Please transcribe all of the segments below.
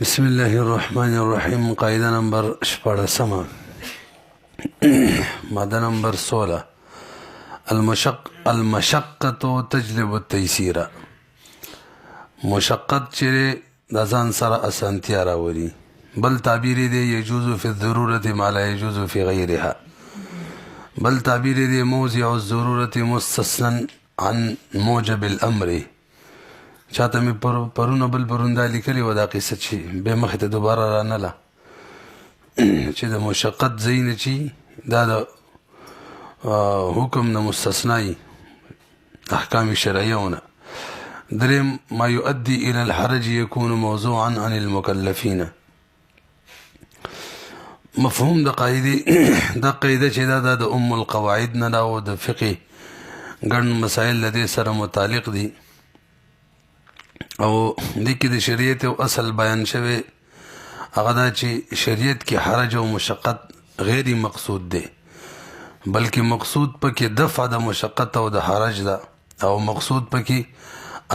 بسم الله الرحمن الرحیم. قاعده نمبر 14 ماده نمبر 16 المشقة تجلب التيسير. مشقت چې د ځان سره اسانتیا راوړي. بل تعبیر دی يجوز في الضرورة ما لا يجوز في غيرها. بل تعبیر دی موضع الضرورة مستثنى عن موجب الامر. چاته می پرونه بل پروندا لیکلی و دا قصه چې به مخ ته دوباره را نه لا چې د مشقت زین چی دا د حکم نه مستثنی احکام شرعیونه. دریم ما يؤدي الى الحرج يكون موضوعا عن المكلفين. مفهوم د قاعده چې دا د ام القواعد نه او د فقه ګڼ مسائل لدې سره متعلق دي او دې کې د شریعت او اصل بیان شوی. هغه دا چې شریعت کې حرج او مشقت غیر مقصود دی، بلکې مقصود پکې دفع د مشقت او د حرج ده او مقصود پکې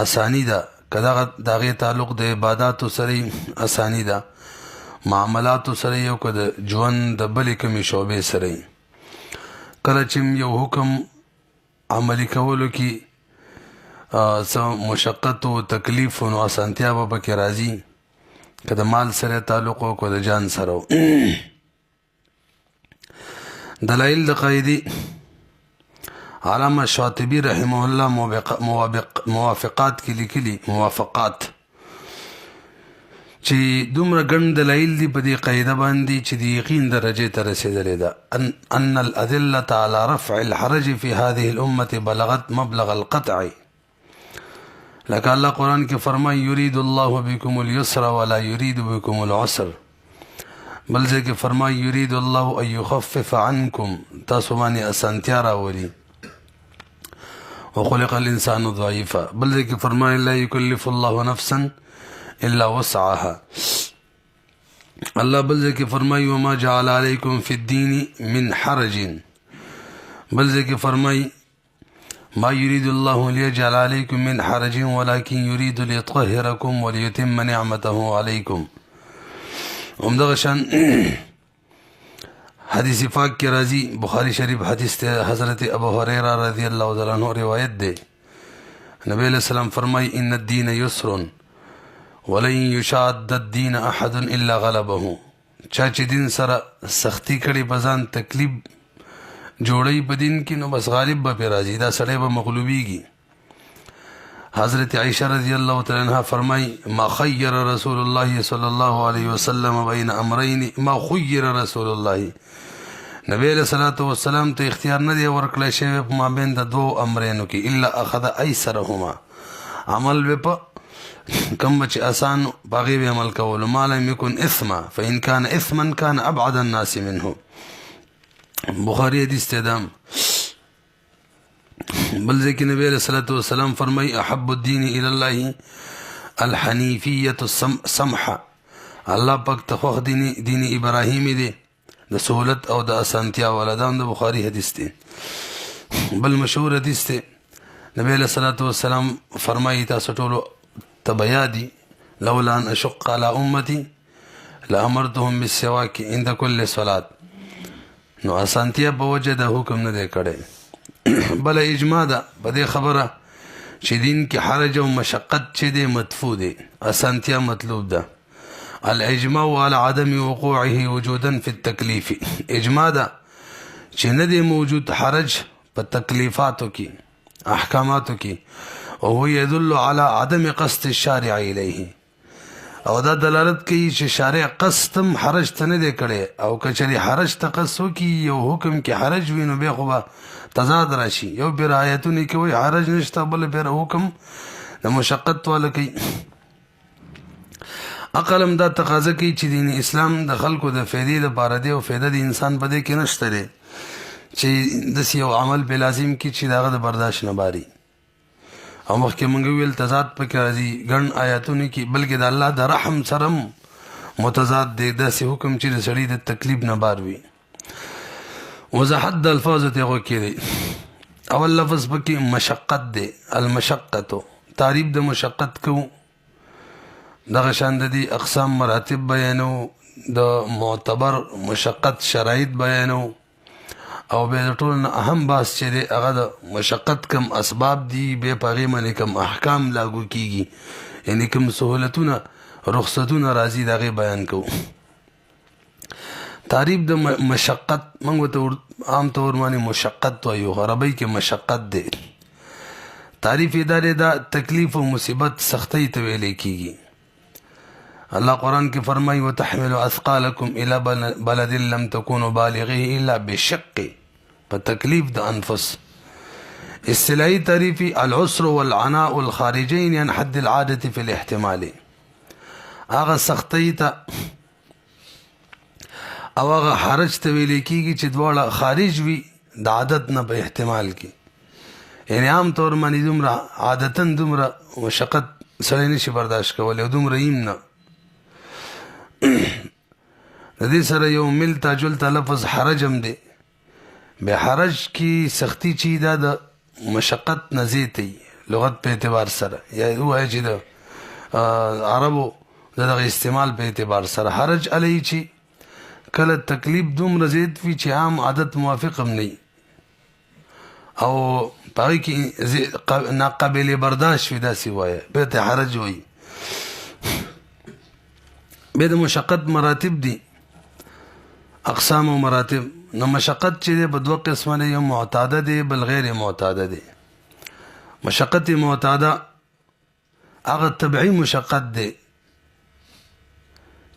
اسانی ده. کدا دغه تعلق د عبادت سره اسانی ده، معاملات سره یو کده ژوند د بلې کومې شوبې سره. کله چې یو حکم عملی کولو کې مشقت و تکلیف و اسانتیا به پکې راځي، که د مال سره تعلق او که د جان سره. دلایل د قاعدې علامه شاطبی رحمه الله موافقات کې لیکلي، موافقات چې دومره ګڼ دلایل دي په دې قاعده باندې چې د یقین درجې ته رسېدلې ده. ان الادله على رفع الحرج في هذه الامه بلغت مبلغ القطع. لکه الله قرآن کې فرمایي یرید الله بكم اليسر ولا يريد بكم العسر. بل ځای کې فرمایي یرید الله ان يخفف عنكم، تاسو باندې اسانتیا راولي. وخلق الانسان ضعیفا. بل ځای کې فرمایي لا يكلف الله نفسا الا وسعها. الله بل ځای کې فرمایي وما جعل عليكم في الدين من حرج. بل ځای کې فرمایي ما يريد الله ليجعل عليكم من حرج ولكن يريد ليطهركم وليتم نعمته عليكم. همدغه شان حدیث پاک کې راځي، بخاری شریف حدیث ته حضرت ابو هريره رضی الله تعالی عنہ روایت ده. نبی علیہ السلام فرمای ان الدين يسر ولن يشاد الدين احد الا غلبه. چا چې دین سره سختی کړي بزان تکلیف جوړی په دین کې نو بس غالب به راځي، دا سړی به مغلوبیږي. حضرت عائشہ رضی الله تعالی عنها فرمای ما خیر رسول الله صلی الله علیه وسلم بین امرین ما خیر رسول الله. نبی علیہ الصلوۃ والسلام ته اختیار نه دی ورکړل شوی په مابین د دوه امرینو کې الا اخذ ایسرهما. عمل به په کوم چې آسان باغی به عمل کول. ما لم یکن اثما فان كان اثما كان ابعد الناس منه. بخاری حدیث ته دام. بل ځکه نبی علیہ الصلوۃ والسلام فرمای احب الدین الی الله الحنیفیه السمحه. الله پاک ته دین ابراهیمی دی د سہولت او د اسانتیا ولدان. د بخاری حدیث دی. بل مشهور حدیث دی نبی علیہ الصلوۃ والسلام فرمای تاسو ټول تبیا دی لولا ان اشق علی امتی لامرتهم بالسواک عند كل صلاه. نو اسانتیا په وجه د حکم نه دی کړی. بل اجماع ده په دې خبره چې دین کې حرج او مشقت چې دی مدفوع دی، اسانتیا مطلوب ده. الاجماع على عدم وقوعه وجودا في التکلیف. اجماع ده چې نه دی موجود حرج په تکلیفاتو کې احکاماتو کې، او هو يدل على عدم قصد الشارع الیه. او دا دلالت کوي چې شارع قصدم حرج ته نه دی کړی، او کچری حرج ته قصد کی یو حکم کې حرج وینو به خو تضاد راشي. یو بیر آیتونه کوي حرج نشته، بل بیر حکم د مشقت والا کوي. عقلم دا تقاضا کوي چې دین اسلام د خلکو د فائدې لپاره دی او فائدہ د انسان په دې کې نشته دی چې د یو عمل په لازم کې چې داغه د برداشت نه باري. او مخکې مونږ ویل تضاد پکې راځي ګڼ آیاتونه کې، بلکې د الله د رحم سره متضاد دی. داسې حکم چې د سړي د تکلیف نه بار وي. وضاحت د الفاظو ته غوږ کړئ. اول لفظ پکې مشقت دی. المشقت تعریف د مشقت کوو دغه شان د دې اقسام مراتب بیانو، د معتبر مشقت شرایط بیانو، او به د ټولو نه اهم بحث چې دی هغه د مشقت کم اسباب دي، بیا په هغې باندې کم احکام لاګو کیږي، یعنې کم سهولتونه رخصتونه راځي د هغې بیان کوو. تعریف د مشقت موږ ورته عام طور باندې مشقت وایو، عربی کې مشقت دی. تعریف یې دا دی دا تکلیف او مصیبت سختۍ ته ویلی کیږي. الله قرآن کې فرمایي وتحمل اثقالکم الى بلد لم تكونوا بالغيه الا بشق، په تکلیف د انفس. اصطلاحي تعریفي العسر والعناء الخارجين عن حد العادة في الاحتمال، هغه سختۍ ته او هغه حرج ته ویل کېږي چې دواړه خارج وي د عادت نه په احتمال کې، یعنی عام طور باندې دومره عادتاً دومره مشقت سړی نشي برداشت کولی او دومره ایم نه. د دې سره یو ملتا جلتا لفظ حرج هم دی. بیا حرج کې سختی چې دا د مشقت نه زیات دی لغت په اعتبار سره، یا ووایي چې د عربو د دغه استعمال په اعتبار سره حرج علیه چې کله تکلیف دومره زیات وي چې عام عادت موافق هم نه او په هغې کې ناقابل برداشت وي، داسې وایه بیا ته حرج وایي. بیا د مشقت مراتب دي، اقسام او مراتب. نو مشقت چې دی په دوه قسمه دی، یو معتاده دی بل غیر معتاده دی. مشقت معتاده هغه طبعي مشقت دی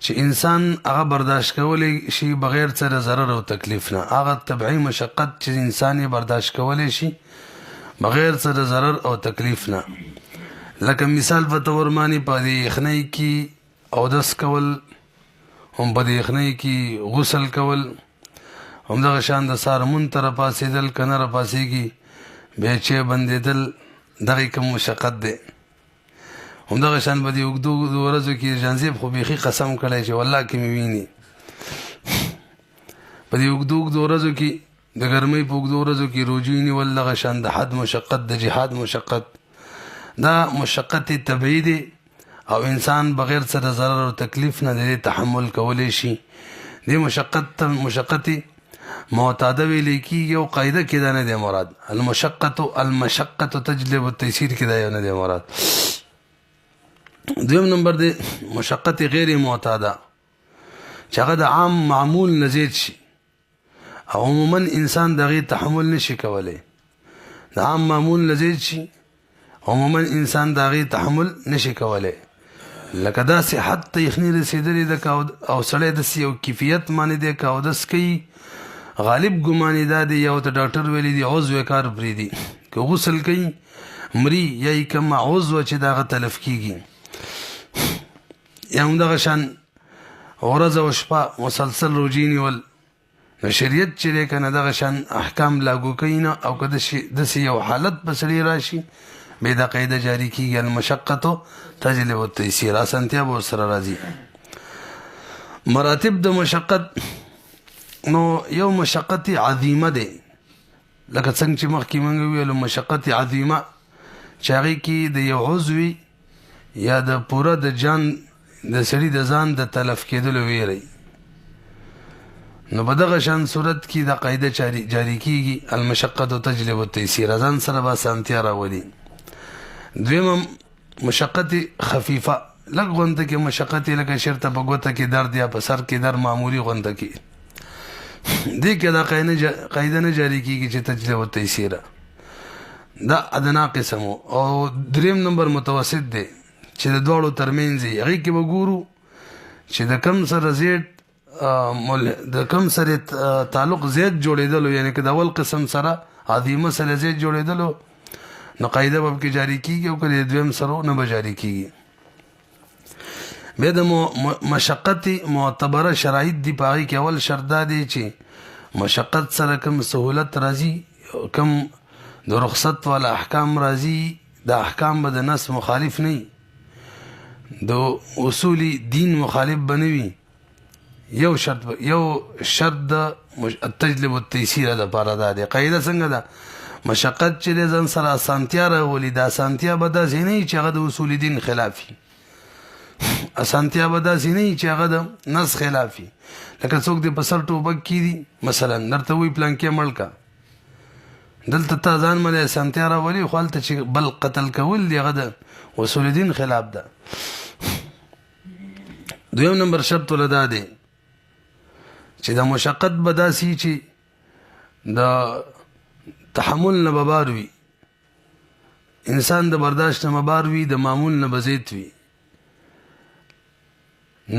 چې انسان هغه برداشت کولی شي بغیر څه د ضرر او تکلیف نه. هغه طبعي مشقت چې انسان یې برداشت کولی شي بغیر څه د ضرر او تکلیف نه. لکه مثال په طور باندې په دې یخنۍ کې اودس کول، هم په دې یخنۍ کې غسل کول، همدغه شان د سهار مونځ ته راپاڅېدل، که نه راپاڅېږي بیا چای بندېدل، دغه کوم مشقت دی. همدغه شان په دې اوږدو اوږدو ورځو کې جانزیب خو بیخي قسم کړی چې والله کې مې ویني. په دې اوږدو اوږدو ورځو کې د ګرمۍ په اوږدو ورځو کې روجې نیول، دغه شان د حد مشقت، د جهاد مشقت، دا مشقت طبیعي دی او انسان بغیر څه د ضرر او تکلیف نه د دې تحمل کولی شي. دې مشقت معتاده ویلی کېږي او قاعده کې دا نه دی مراد. المشقت تجلب التیسیر کې دا یو نه دی مراد. دویم نمبر دی مشقت غیر معتاده چې هغه د عام معمول نه زیات شي او عموما انسان د هغې تحمل نشي کولی. د عام معمول نه زیات شي عموما انسان د هغې تحمل نشي کولی. لکه داسې حد ته یخني رسېدلې ده او سړی داسې یو کیفیت باندې دی که اودس کوي غالب ګمان یې دا دی یا ورته ډاکټر ویلی دی عضو یې کار پرېږدي، که غسل کوي مري یا یې کومه عضو چې د هغه تلف کېږي، یا همدغه شان ورځ او شپه مسلسل روجې نیول. نو شریعت چې دی که نه دغه شان احکام لاګو کوي نه، او که داسې یو حالت په سړي راشي بیا دا قاعده جاری کېږي المشقت تجلب التیسیر، اسانتیا به ورسره راځي. مراتب د مشقت، نو یو مشقت عظیمه دی لکه څنګه چې مخکې موږ وویلو مشقت عظیمه چې هغې کې د یو عضوي یا د پوره د جان د سړي د ځان د تلف کېدلو ویری. نو په دغه شان صورت کې دا قاعده جاری کېږي المشقت تجلب التیسیر، ځان سره به اسانتیا راولي. دویم مشقت خفیفه، لږ غونده کې مشقت لکه شرطه په ګوته کې درد یا په سر کې درد معمولي غونده کې، دې کې دا قاعده نه جاری کېږي چې تجلب التیسیره، دا ادنا قسم. او دریم نمبر متوسط دی چې د دواړو ترمنځ وي، هغې کې به ګورو چې د کم سره زیات د کم سره تعلق زیات جوړېدلو، یعنی که د اول قسم سره عظیمه سره زیات جوړېدلو نو قاعده به پکې جاری کېږي، او که د دویم سره نه به جاری کېږي. بیا د مشقت معتبره شرایط دي، په هغې کې اول شرط دا دی چې مشقت سره کوم سهولت راځي، کوم د رخصت والا احکام راځي، د احکام به د نص مخالف نه وي، د اصول دین مخالف به نه وي. یو شرط د تجلب التیسیر دپاره دا دی. قاعده څنګه ده؟ مشقت چې دی ځان سره اسانتیا راولي، د اسانتیا به داسې نه وي چې هغه د اصول دین خلاف وي. اسانتیا به داسې نه چې هغه د نس خلافي لکه څوک دې په سر ټوپک کیدي مثلا درته وی پلان کې ملکا دلته تا ځان مله اسانتیا راولي خو هلته چې بل قتل کول دی هغه د اصول الدین خلاف ده. دویم نمبر شرط ولدا دی چې د مشقت به داسې چې د تحمل نه به بار وي انسان د برداشت نه بار وي د معمول نه به زیات وي.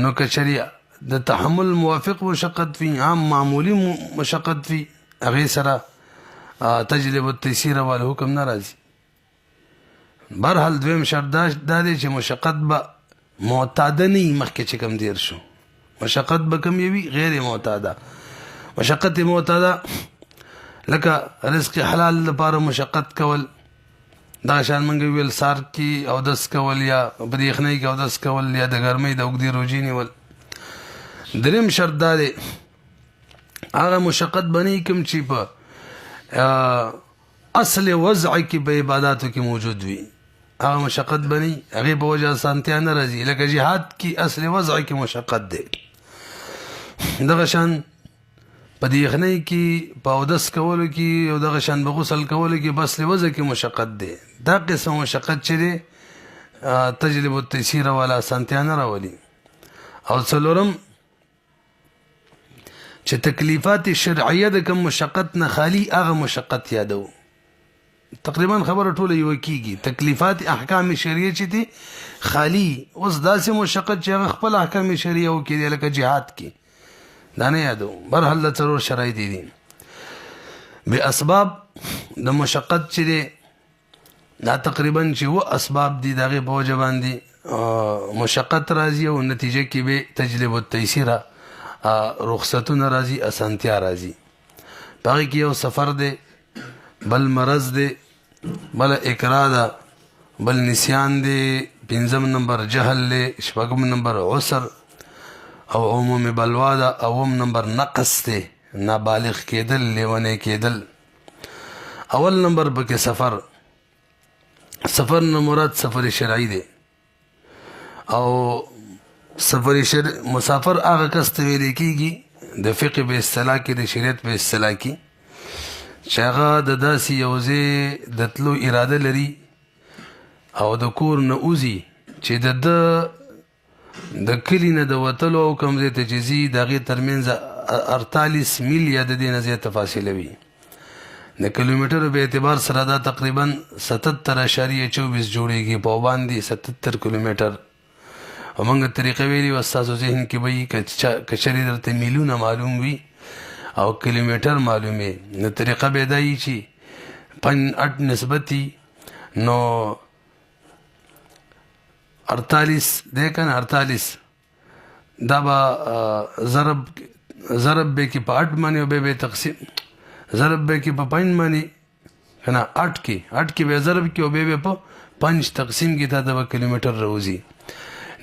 نو که شریعه د تحمل موافق مشقت وي عام معمولی مشقت وي هغې سره تجلب التيسير والا حکم نه راځي. برحال دویم شرط دا دی چې مشقت به معتاده نه وي. مخکې چې کوم دیر شو مشقت به کوم وي غیر معتاده. مشقت معتاده لکه رزق حلال لپاره مشقت کول دا شان منګ ویل سار کی او دس کول یا بریښنۍ کی او دس کول یا د ګرمۍ د اوږدې روزي نیول. دریم شرط دا دی هغه مشقت بنی کوم چې په اصل وضع کې په عبادتو کې موجود وي هغه مشقت بنی هغه په وجه اسانتیا نه راځي. لکه جهاد کې اصل وضع کې مشقت دی دغه شان په دې یخنۍ کې په اودس کولو کې او دغه شان په غسل کولو کې بس لوځه کې مشقت دی. دا قسم مشقت چې دی تجلب التيسير والا اسانتیا نه راولي. او څلورم چې تکلیفات شرعیه د کوم مشقت نه خالی هغه مشقت یادو. تقریبا خبره ټوله یو کیږي تکلیفات احکام شرعیه چې دي خالی اوس داسې مشقت چې هغه خپل احکام شرعیه وکړي لکه جهاد کې دا نه یادو. برحال د ضرور شرایط دي به اسباب د مشقت چې دي دا تقریبا چې و اسباب دي دغه په وجه باندې مشقت راځي او نتیجه کې به تجلب التيسير رخصتونه راځي اسانتیا راځي. باقي کې یو سفر دی بل مرض دی بل اقرا ده بل نسیان دی پنځم نمبر جهل دی شپږم نمبر عسر او عموم بلوا ده اوم نمبر نقص دی نابالغ کېدل لیونی کېدل. اول نمبر پکې سفر نه مراد سفر شرعي دی او سفر مسافر هغه کس ته ویل کېږي د فقه په اصطلاح کې د شریعت په اصطلاح کې چې هغه د داسې یو ځای د تلو اراده لري او د کور نه وځي چې د کلي نه د وتلو او کوم ځای ته چې ځي د هغې ترمنځ 48 میل یا د دې نه زیاته فاصله وي. د کیلومیټرو په اعتبار سره دا تقریبا 77.24 جوړېږي په باندې 77 کیلومیټر. او موږ طریقه ویلي و ستاسو ذهن کې به وي که چېرې درته میلونه معلوم وي او کیلومیټر معلوم وي نو طریقه به دا وي چې 5 نسبتي نو 48 دی که نه 48 دا به ضرب به کې په 8 باندې او به تقسیم ضرب به کې په 5 باندې که نه 8 کې به ضرب کې او به په 5 تقسیم کې تا د کیلومیټر راوځي.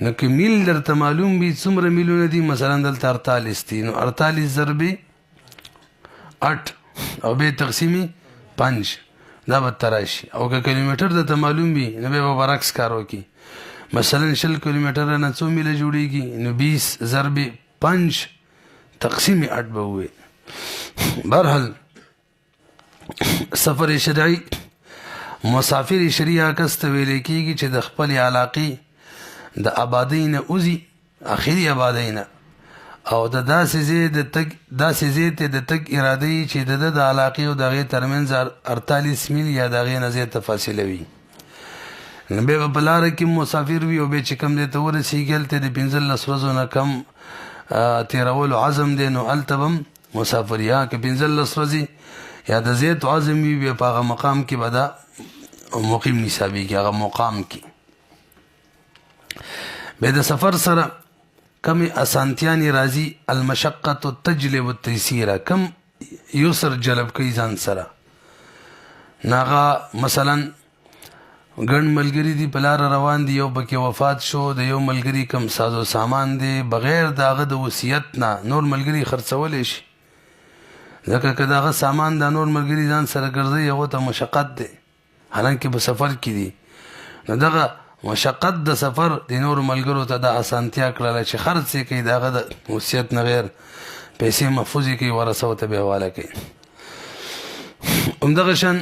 نو که میل درته معلوم وي څومره میلونه دي مثلا دلته 48 دي نو 48 ضرب 8 او به تقسیمي 5 دا به تراشي. او که کیلومیټر درته معلوم وي نو به برعکس کار وکړي مثلا 20 کیلومیټر نه څو میله جوړیږي نو 20 ضرب 5 تقسیم 8 به وي. برحال سفر شرعي مسافر شرعي کس ته ویل کېږي چې د خپل علاقې د آبادۍ نه وځي اخري آبادۍ نه او د داسې ځای ته د تګ اراده یي چې د علاقې او د هغې ترمنځ 48 میل یا د هغې نه زیاته فاصله وي. نو بیا به په لاره کې مسافر وي او بیا چې کوم دی ته ورسېږي هلته د 15 ورځو نه کم تېرولو عزم دی نو هلته به هم مسافر یا که 15 ورځې یا د زیاتو عزم وي بیا په هغه مقام کې به دا مقیم حسابېږي هغه مقام کې. بیا د سفر سره کمی اسانتیانی راځي المشقت تجلب التيسير کم یسر جلب کوي ځان سره. ناغه مثلا ګڼ ملګری دي په لاره روان دي یو پکې وفات شو د یو ملګري کم سازو سامان دی بغیر د هغه د وصیت نه نور ملګري خرڅولی شي ځکه که د هغه سامان د نور ملګري ځان سره ګرځوي هغو ته مشقت دی حالانکې په سفر کې دي. نو دغه مشقت د سفر د نور ملګرو ته د اسانتیا کړله چې خرڅ یې کوي د هغه د وصیت نه غیر پیسې محفوظې کوي ورثو ته به حواله کوي. همدغه شان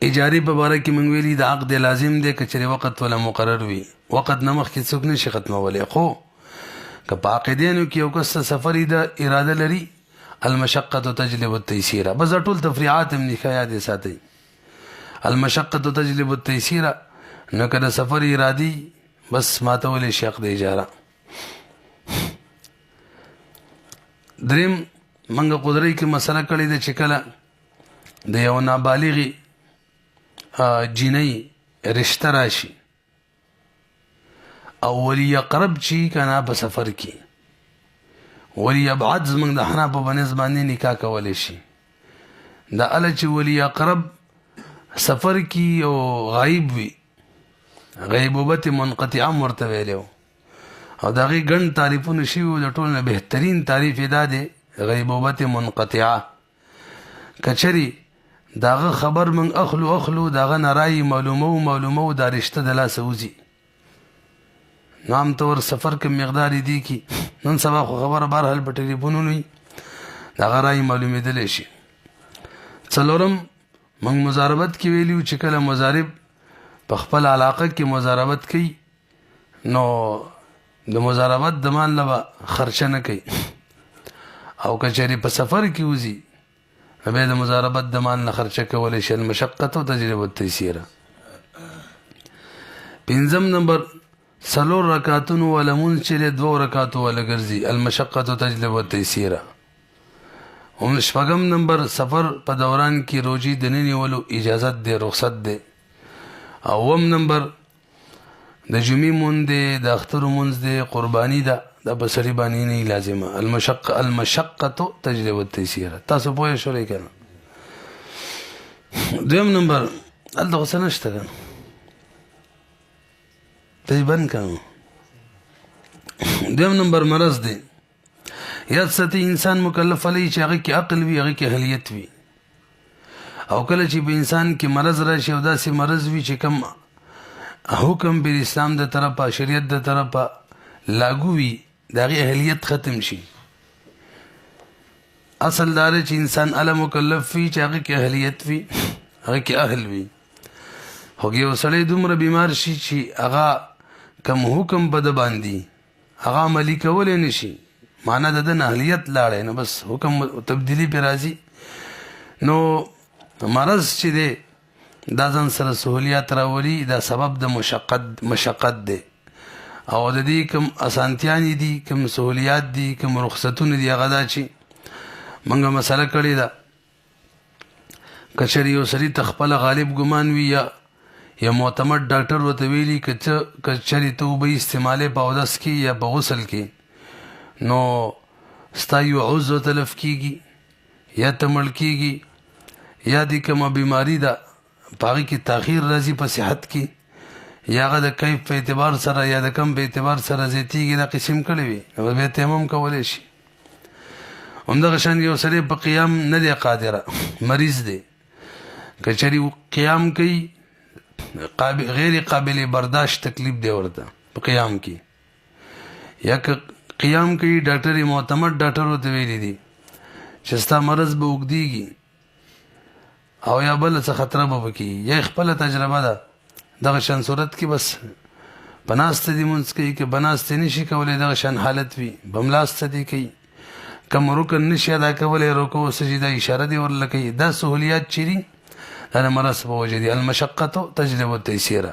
اجارې په باره کې موږ ویلي د عقد لازم دی که چېرې وقت ولا مقرر وي. وقت نه مخکې څوک نشي ختمولی، خو که په عقدینو کې یو کس ته سفري د اراده لري المشقة تجلب التيسير. بس ټول تفریعات هم نښه یاد ساتئ. المشقة تجلب التيسير نو که د سفر ارادي بس ماتولی شي عقد اجاره. دریم منګه قدرۍ کې مسله کړې ده چې کله د یو نابالغې جینۍ رشته راشي او ولی اقرب چی کنه په سفر کې ولی ابعد زمونږ د حنافو په نسبت باندې نکاح کولی شي. د اله چې ولی اقرب سفر کې او غایب وي غیبوبت منقطعه ورته ویلی او د هغې ګڼ تعریفونه شوي وو. د ټولو نه بهترین تعریف یې دا دی غیبوبت منقطعه. که چرې د هغه خبر موږ اخلو د هغه نه رایې معلومو دا رشته د لاسه وځي. نو عام طور سفر کم مقدار دی کی نن سبا خو خبره بهرحال په ټلیفونونو وي د هغه رایې معلومېدلی شي. څلورم موږ مضاربت کې ویلي چې کله مضارب په خپل علاقه کې مضاربت کوي نو د مضاربت د مال نه به خرچه نه کوي او که چېرې په سفر کې وځي بیا د مضاربت د مال نه خرچه کولی شي. المشقة تجلب التيسير. پنځم نمبر 4 رکعتونو ولا مونځ چې دی 2 رکعتو ولا ګرځي المشقة تجلب التيسير. شپږم نمبر سفر په دوران کې روجي د نه نیولو اجازت دی رخصت دی. اوم نمبر د جمعې مونځ دی د اختر مونځ دی قرباني ده دا په سړي باندې نه لازمه. المشقة تجلب التيسير. تاسو پوه شولئ که نه؟ دویم نمبر هلته خو څه نشته که نه ته یې بند که. دویم نمبر مرض دی. یاد ساتي انسان مکلف علی چې هغه کې عقل وي هغه کې اهلیت وي او کله چې په انسان کې مرض راشي او داسې مرض وي چې کم حکم په اسلام د طرفه شریعت د طرفه لاګو وي د هغې اهلیت ختم شي. اصل دا دی چې انسان اله مکلف وي چې هغه کې اهلیت وي هغه کې اهل وي. خو یو سړی دومره بیمار شي چې هغه کم حکم په ده باندې هغه عملي کولی نه شي معنا د ده نه اهلیت لاړی نو بس حکم تبدیلي پرې راځي. نو مرض چې دی دا ځان سره سهولیات راولي دا سبب د مشقت دی او د دې کوم اسانتیانې دي کوم سهولیات دي کوم رخصتونه دي هغه دا چې موږ مسله کړې ده که چېرې یو سړي ته خپله غالب ګمان وي یا معتمد ډاکټر ورته ویلي که چېرې ته اوبه استعمالې په اودس کې یا په غسل کې نو ستا یو عضو تلف کېږي یا ته مړ کېږي یا دې کومه بیماري ده په هغې کې تاخیر راځي په صحت کې یا هغه د کیف په اعتبار سره یا د کم په اعتبار سره زیاتېږي دا قسم کړی وي نو بیا تیمم کولی شي. همدغه شان یو سړی په قیام نه دی قادره مریض دی که چېرې قیام کوي غیر قابل برداشت تکلیف دی ورته په قیام کې یا که قیام کوي ډاکټر معتمد ډاکټر ورته ویلي دي چې ستا مرض به اوږدېږي او یا بله څه خطره به پکې یا خپله تجربه ده دغه شان صورت کې بس په ناسته دې مونځ کوي که په ناسته نشي کولی دغه شان حالت وي بملاسته دې کوي کم رکن نشي ادا کولی رکوع سجده اشاره دې ورله کوي. دا سهولیات چې دي دا د مرض په وجه دي. المشقة تجلب التيسير.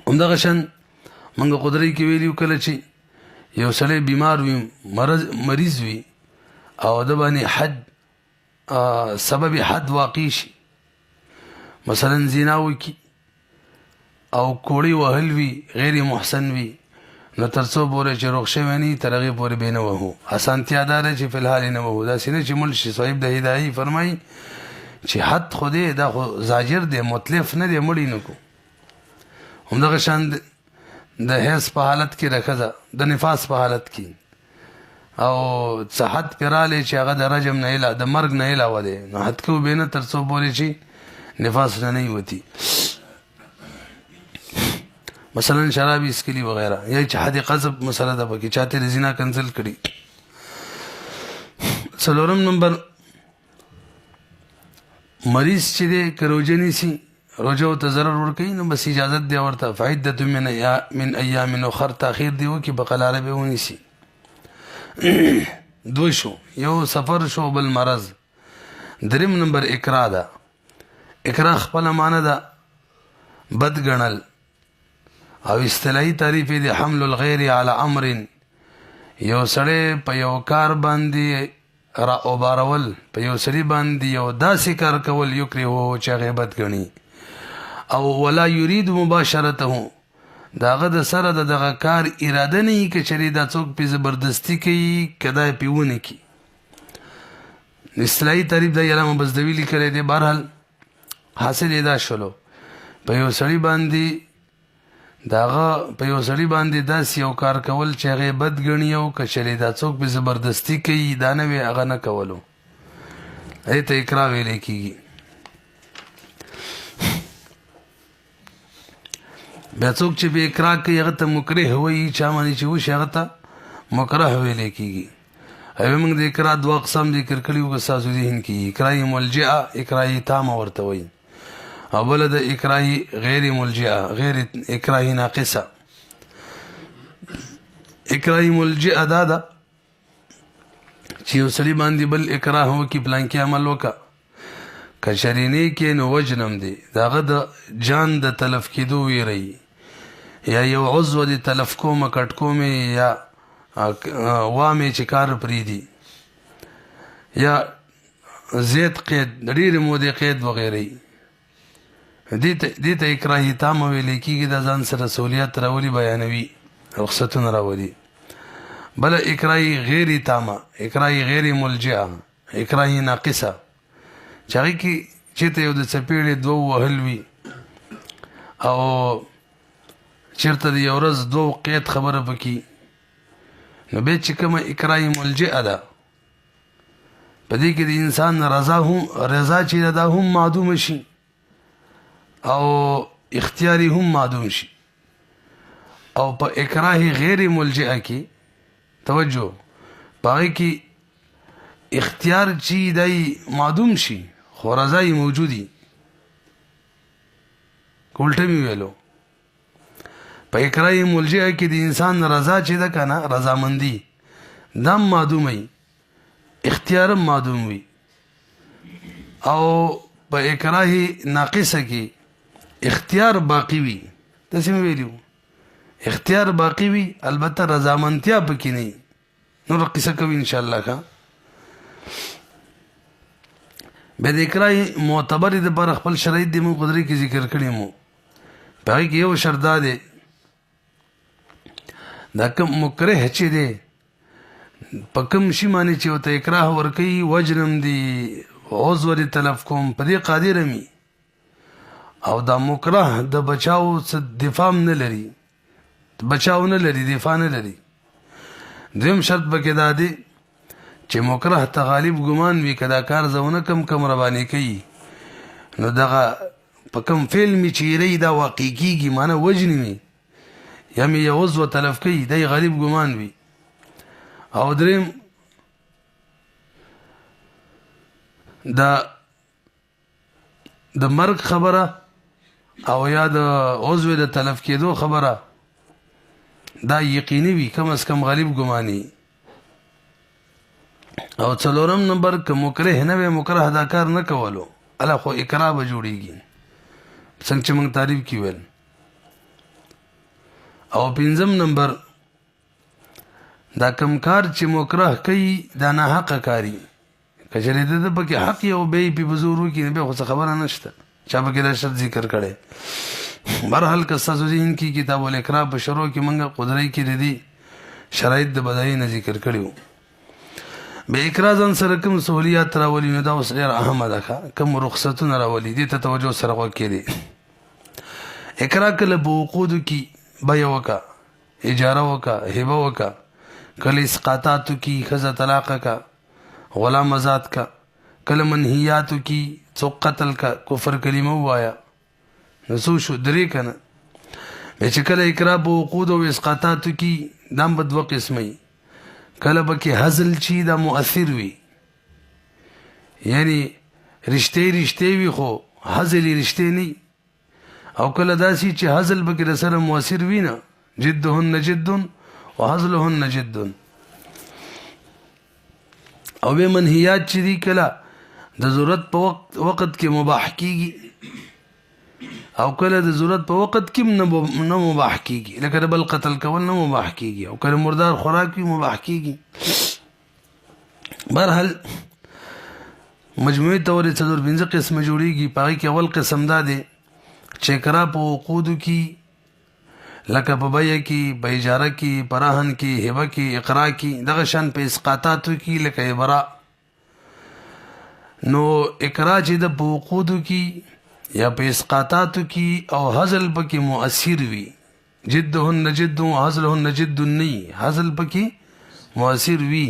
همدغه شان موږ قدرۍ کې ویلي کله چې یو سړی بیمار وي مریض وي او د باندې حد سبب حد واقع شي مثلا زنا وکړي او کوړی وهل وي غیر محسن وي نو تر څو پورې چې روغ شوی نه وي تر هغې پورې به نه وهو. اسانتیا دا ده چې فلحال یې نه وهو. داسې نه چې مړ شي. صاحب د هدایي فرمایي چې حد خو دی دا خو زاجر دی مطلف نه دی مړ یې نه کو. همدغه شان د حیض په حالت کې د ښځه د نفاس په حالت کې او څه حد پرې رالی چې هغه د رجم نه د مرګ نه علاوه دی نو حد کې وبې نه تر څو پورې چې نفاس نه نه وتی مثلا شرابي اسکلی وغیرہ یا چې حد قذف مسله ده پکې چاته زنا کنسل کړي. څلورم نمبر مریض چې دی که روژه نیسي روژه ته ضرر ورکوي نو بس اجازت دی ورته فعدة من ایام اخر تاخیر دی وکړي په قلاره به ونیسي. دو شو یو سفر شو بل مرض. دریم نمبر اکراه ده. اکراه خپله معنی ده بد ګڼل او اصطلاحي تعریف دی حمل الغیر علی امر یو سړی په یو کار باندې را اوبارول په یو سړي باندې یو داسې کار کول یکرهو چې هغه بد ګڼي او ولا یرید مباشرته داغه د سره دغه کار اراده نه وي که چېرې دا څوک پې زبردستي کوي که دا یې پې ونه کړي. اصطلاحي تعریف د علامه بزدوي لیکلی دی. بهرحال حاصل یې دا شولو په یو سړي باندې داسې یو کار کول چې هغه بد ګڼي او که چېرې دا څوک پې زبردستي کوي دا نه وي هغه نه کولو دې ته اکراه ویلی کېږي. بیا څوک چې به اکراه کوي هغه ته مکره وایي چا باندې چې وشي هغه ته مکره ویلی کېږي. او موږ د اکراه دوه اقسام ذکر کړي وو که ستاسو ذهن کې اکراه ملجئه اکراه تامه ورته وایي او بله د اکراه غیر ملجئه غیر اکراه ناقصه. اکراه ملجئه دا ده چې یو سړي باندې بل اکراه وکړي پلانکي عمل وکړه که شرینې کې نو وجنم دی د هغه د جان د تلف کېدو ویری یا یو عضو د تلف کومه کټ کومې یا وامې چې کار پرېږدي یا زیات قید د ډېرې مودې قید وغیرې دې ته اکراه تامه ویلی کېږي دا ځان سره سهولیت راولي بیانوي رخصتونه راولي. بله اکراه غیر تامه اکراه غیر ملجئه اکراه ناقصه چې هغې کې چېرته یو د څپېړې دوه وهل وي او چېرته د یو ورځ دوه قید خبره پکې نو بیا چې کومه اکراه ملجئه ده په دې کې د انسان رضا چې دا هم معدومه شي او اختیاري هم معدوم شي. او په اکراه غیر ملجئه کې توجه په هغې کې اختیار چې دی معدوم شي خو رضا یې موجودي الټه مې ویلو په اکراه ملجئه کې د انسان رضا چې ده که نه رضامندي دا هم معدوم وي اختیار هم معدوم وي. او په اکراه ناقصه کې اختیار باقی وي داسې مې ویلي وو اختیار باقی وي البته رضامندتیا پکې نه وي. نور قصه کوي انشاءالله ښه. بیا د اکراه معتبرې دپاره خپل شرایط دې موږ قدرې کې ذکر کړي مو په هغې کې یو شرط دا دی دا کوم مکره چې دی په کوم شي باندې چې ورته اکراه ورکوي وجنم دی عضو دې تلف کوم په دې قادر مي او دا مکره د بچاو څه دفاع نه لري بچاو نه لري دفاع نه لري. دویم شرط پکې دا دی چې مکره ته غالب ګمان وي که دا کار زه ونه کم ربانې کوي نو دغه په کوم فعل مې چې یری دا واقع کېږي معنی وجني مي یا مې یو عضو تلف کوي دی غالب ګمان وي. او دریم د مرګ خبره او یا د عضو د تلف کېدو خبره دا یقیني وي کم از کم غالب ګماني. او څلورم نمبر که مکره نه وي مکره دا کار نه کولو الا خو اکراه به جوړیږي څنګه چې موږ تعریف کې ویل. او پنځم نمبر دا کم کار چې مکره کوي دا ناحقه کاري که چېرې د ده پکې حق یو بیا یې پې په زور وکړي نو بیا خو څه خبره نشته چا پکې دا شرط ذکر کړی. برحال که ستاسو ذهن کې کتاب الاکراه په شروع کې موږ قدرۍ کې د دې شرایط د بدایي نه ذکر کړي وو. بیا اکراه ځان سره کوم سهولیات راولي نو دا اوس ډېره اهمه ده کوم رخصتونه راولي دې ته توجه سره غوږ کړي. اکراه کله په عقودو کې بیه وکړه اجاره وکړه هبه وکړه کله اسقاطاتو کې ښځه طلاقه کا غلام آزاد کا کله منهیاتو کی څوک قتل کا کفر کلمه وایا نو څو شو درې کنه چې کله اقرار په عقود او اسقاطاتو کی دام په دوه قسمه کله پکې هزل چی دا مؤثر وي یعنی رشته وي خو هزل رشته نه او کله داسي چې هزل پکې سره مؤثر وي نه جدهن جد وهزلهن جد او به منهیات چې دي کله د ضرورت په وخت کې مباح کیږي او کله د ضرورت په وخت کې نه مباح کیږي لکه د بل قتل کول نه مباح کیږي او کله مردار خوراک وي مباح کیږي برحال مجموعي تور 4 قسم جوړیږي پای کې اول قسم دا دی چې اقرار په عقود کې لکه په بیع کې په اجاره کې پراهن کې هبه کې اقرار کې دغه شان په اسقاطاتو کې لکه ابراء نو اقرار چې د عقود کې یا په اسقاطاتو کې او هزل پکې مؤثر وي جدهن جد وهزلهن جد ني هزل پکې مؤثر وي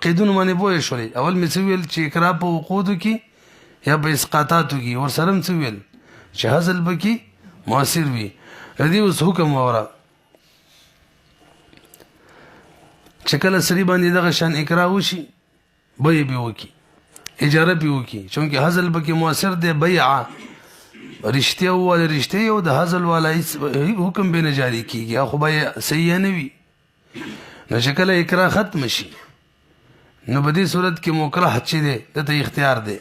قیدونه باندې پوه شولې اول مې ویل چې اقرار په عقود کې یا په اسقاطاتو کې ور سره مې ویل چې هزل پکې مؤثر وي ردی اوس حکم وره چې کله سړي باندې دغه شان اقرار وشي بیع به وکي اجاره به وکي چونکه هزل پکې مؤثر دی بیع رشته او رشته او د هزل والا حکم به نه جاری کیږي خو بیع صحیح نه وي نو چې کله اقرار ختم شي نو په دې صورت کې مکره چې دی دته اختیار دی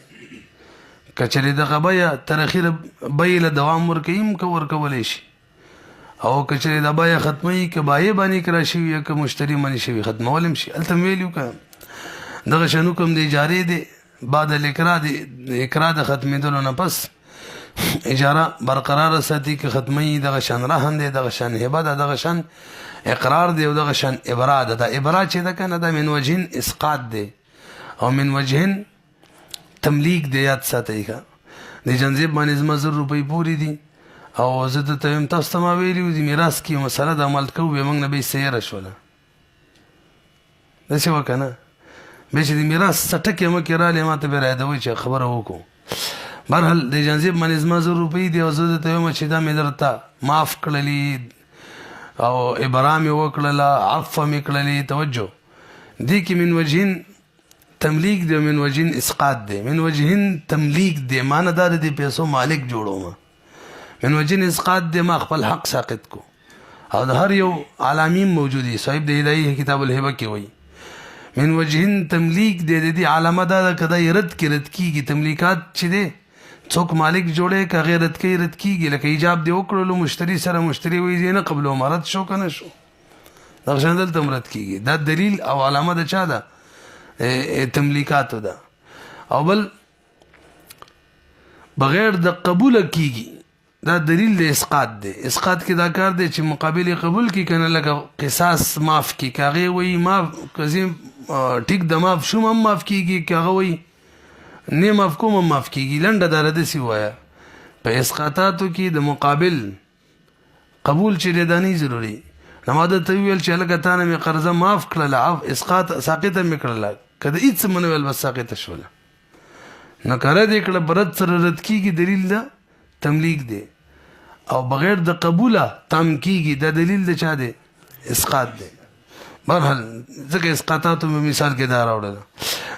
کچره د غبیا تر اخیر بیع له دوام ورکیم کو ورکولې شي او کچره د بیع ختمي ک بیع باندې کرا شي یا ک مشتری باندې شي ختمولم شي الته ویلو ک دغه شنو کوم دی جاری دی بعد الاقرار دی اقرار د ختمېدلو نه پس اجاره برقرار ساتي ک ختمي دغه شان رهن دی دغه شان هبه دغه شان اقرار دی او دغه شان ابراء د ابراء چې د کنه د من وجهن اسقاط دی او من وجهن تملیک دی یاد ساتي ښه د جنزیب باندې زما 100 روپۍ پوری دي او زه د تیم تاسو ته ما ویلي دي میراث کې مسله د عمل کوو به موږ نه به سیره شوله داسې وکنه به چې د میراث سټکې مکې رالی ما ته به رایادوي چې خبره وکړو برحال د جنزیب باندې زما 100 روپۍ دي او زه د تیم چې دا مې درته معاف کړلي او ابرام یې وکړله عفو مې کړلي توجه دې کې من وجهن تملیک دی من وجهن اسقاط دی من وجهن تملیک دی معنی دا د پیسو مالک جوړوم من وجهن اسقاط دی ما خپل حق ساقط کو او د هر یو علامین موجودی صاحب د هدایي کتاب الهبه کې وایي من وجهن تملیک دی د دې علامه دا کدا رد کیږي تملیکات چې دی څوک مالک جوړه کا غیرت کوي رد کیږي لکه ایجاب دی وکړلو مشتری سره مشتری وایي نه قبل مراد شو کنه شو دا څنګه دلته مراد کیږي دا دلیل او علامه د چا ده تملیکاتو ده او بل بغیر د قبول کیږي دا دلیل د اسقاط دی اسقاط کې دا کار دی چې مقابل قبول کی کنه لکه قصاص معاف کی کاغه وای معاف کزم ټیک د معاف شوم معاف کیږي کاغه وای نه معاف کوم معاف کیږي لنډه دره د سی وایا په اسقاطاتو کې د مقابل قبول چې دانی ضروری نماده ته ویل چې لکه تانه می قرضه معاف کړل عف اسقاط ساقطه می کړل کله هیڅ منویل بس ساقطه شول نو کړه دې کړه برت سره رد کیږي دلیل دا تملیک دی او بغیر د قبوله تم کیږي دا دلیل د چا دی اسقاط دی برحال ځکه اسقاطاتو مثال کې دا راوړل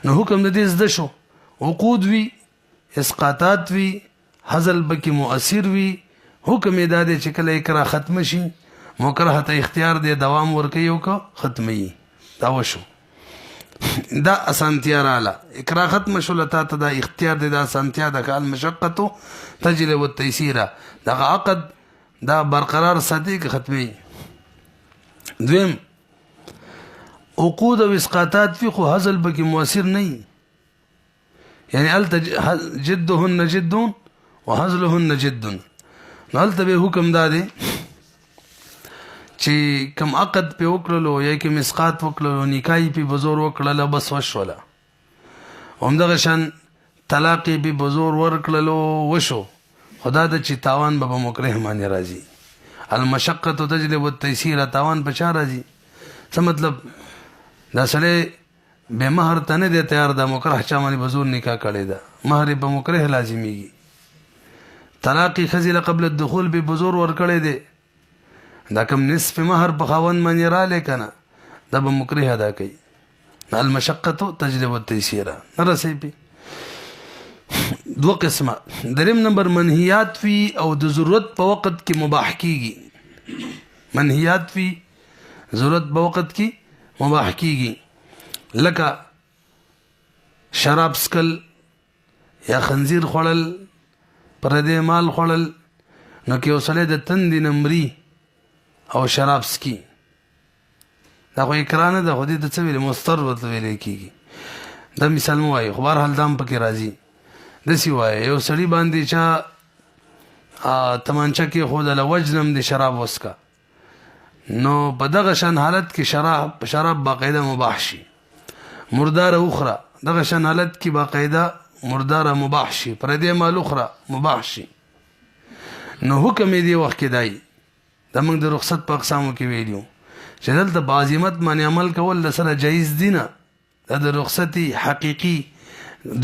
نو حکم د دې زده شو عقود وی اسقاطات وی هزل بکی مؤثر وی حکم دا دی چې کله اقرار ختم شي مکره ته اختیار دی دوام ورکي او که ختمي دا وشو دا اسانتیا رااله اقرار ختم شول ته دا اختیار دی دا اسانتیا د کال مشقت تجلب التيسير دا عقد دا برقرار ساتي که ختمي دویم عقود او اسقاطات فی خو هزل بکی مؤثر نه یعنی ال جدهن جد وهزلهن جد نو ال به حکم دادې چې کم عقد په وکړلو یا کوم اسقاط وکړلو نکاح په بزور وکړلو بس وشوله همدغه شان طلاق په بزور ورکړلو وشو خدا د چې تاوان به مکره باندې راځي المشقه تجلب التيسير تاوان په چا راځي څه مطلب دا سره به مہر ته نه دی تیار دا مکره چا باندې به زور نکاح کړی ده مهر به مکره لازمیږي طلاق ښځې له قبل الدخول به زور ورکړی دی دا کوم نصف مهر په خاوند باندې رالی که نه دا به مکره ادا کوي المشقة تجلب التيسير نرسي پی دو قسمه دریم نمبر منهیات فی او د ضرورت په وخت کې مباح کیږي منهیات فی ضرورت په وخت کې مباح کیږي لکه شراب سکل یا خنزیر خوړل پردې مال خوړل نو کې وسله د تندې نمرې او شراب سکی دا خو اقرار نه ده خو دې ته څه ویلې مضطر ورته ویلی کېږي دا مثال مو وایي خو بهرحال دا هم پکې راځي داسې وایي یو سړي باندې چا تمانچه کېښودله وجنم د شراب وسکه نو په دغه شان حالت کې شراب باقاعده مباح شي مرداره اخرى دغه شان حالت کې باقاعده مرداره مباح شي پردې مال اخرى مباح شي نو حکم یې دې وخت کې دی دا موږ د رخصت په اقسامو کې ویلیو چې دلته په عزیمت باندې عمل کول د سره جایز دي نه دا د رخصتي حقیقي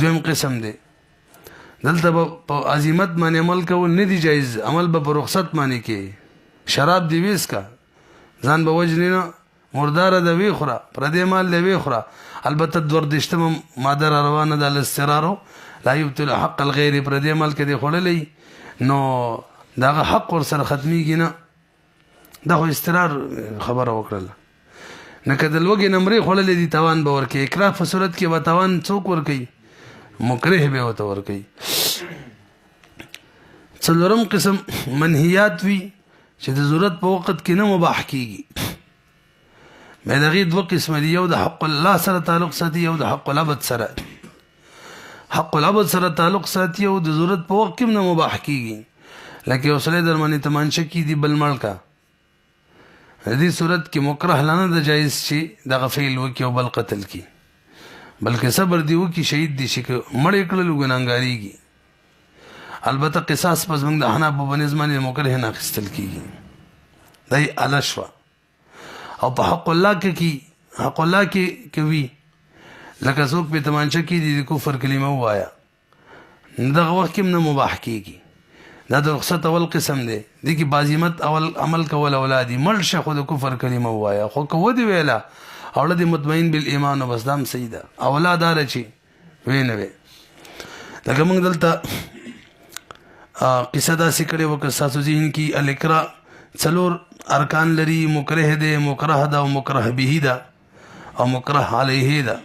دویم قسم دی دلته په عزیمت باندې عمل کول نه دی جایز عمل به په رخصت باندې کې شراب دی ویس کا ځان به وجنې نه مرداره د وی خوره پردې مال د وی خوره البته دوردشتمه ماده را روانه ده الاسترارو لا یبطل حق الغیر پردې مال کې دی خوړلی نو دغه حق ورسره ختمیږي نه دا خو استرار خبره وکړله نه که د لوږې نمرې خوړلې دي تاوان به ورکوي اکراه په صورت کې به تاوان څوک ورکوي مکره به ورته ورکوي څلورم قسم منهیات وي چې د ضرورت په وخت کې نه مباح کیږي بیا د هغې دوه قسمه دي یو د حق الله سره تعلق ساتي یو د حق العبد سره حق العبد سره تعلق ساتي او د ضرورت په وخت کې نه مباح کیږي لکه یو سړی در باندې تمانچه کیدي بل مړ کا دې صورت کې مکره نه ده جایز چې دغه فعل وکړي او بل قتل کړي بلکې صبر دی وکړي شهید دي شي که مړ یې کړلو ګناهګارېږي البته قصاص په زموږ د حنابو په نظم باندې مکره نه اخیستل کېږي دا یې اله شوه او په حق الله کې حق الله کې کوي لکه څوک پې تمانچه کېدي د کفر کلمه ووایه دغه وخت کې هم نه مباح کېږي دا د رخصت اول قسم دی دې کې بازیمت اول عمل کول اولادي مړ شه خو د کفر کلمه ووایه خو که ودې ویله اوړه دې مطمئن بالایمان او بس دا هم صحیح ده اولاد هله چې وی نه وی لکه موږ دلته قصه داسې کړې وه که ستاسو ذهن کې الاکراه څلور ارکان لري مکره دی مکره ده او مکره به ده او مکره علیه ده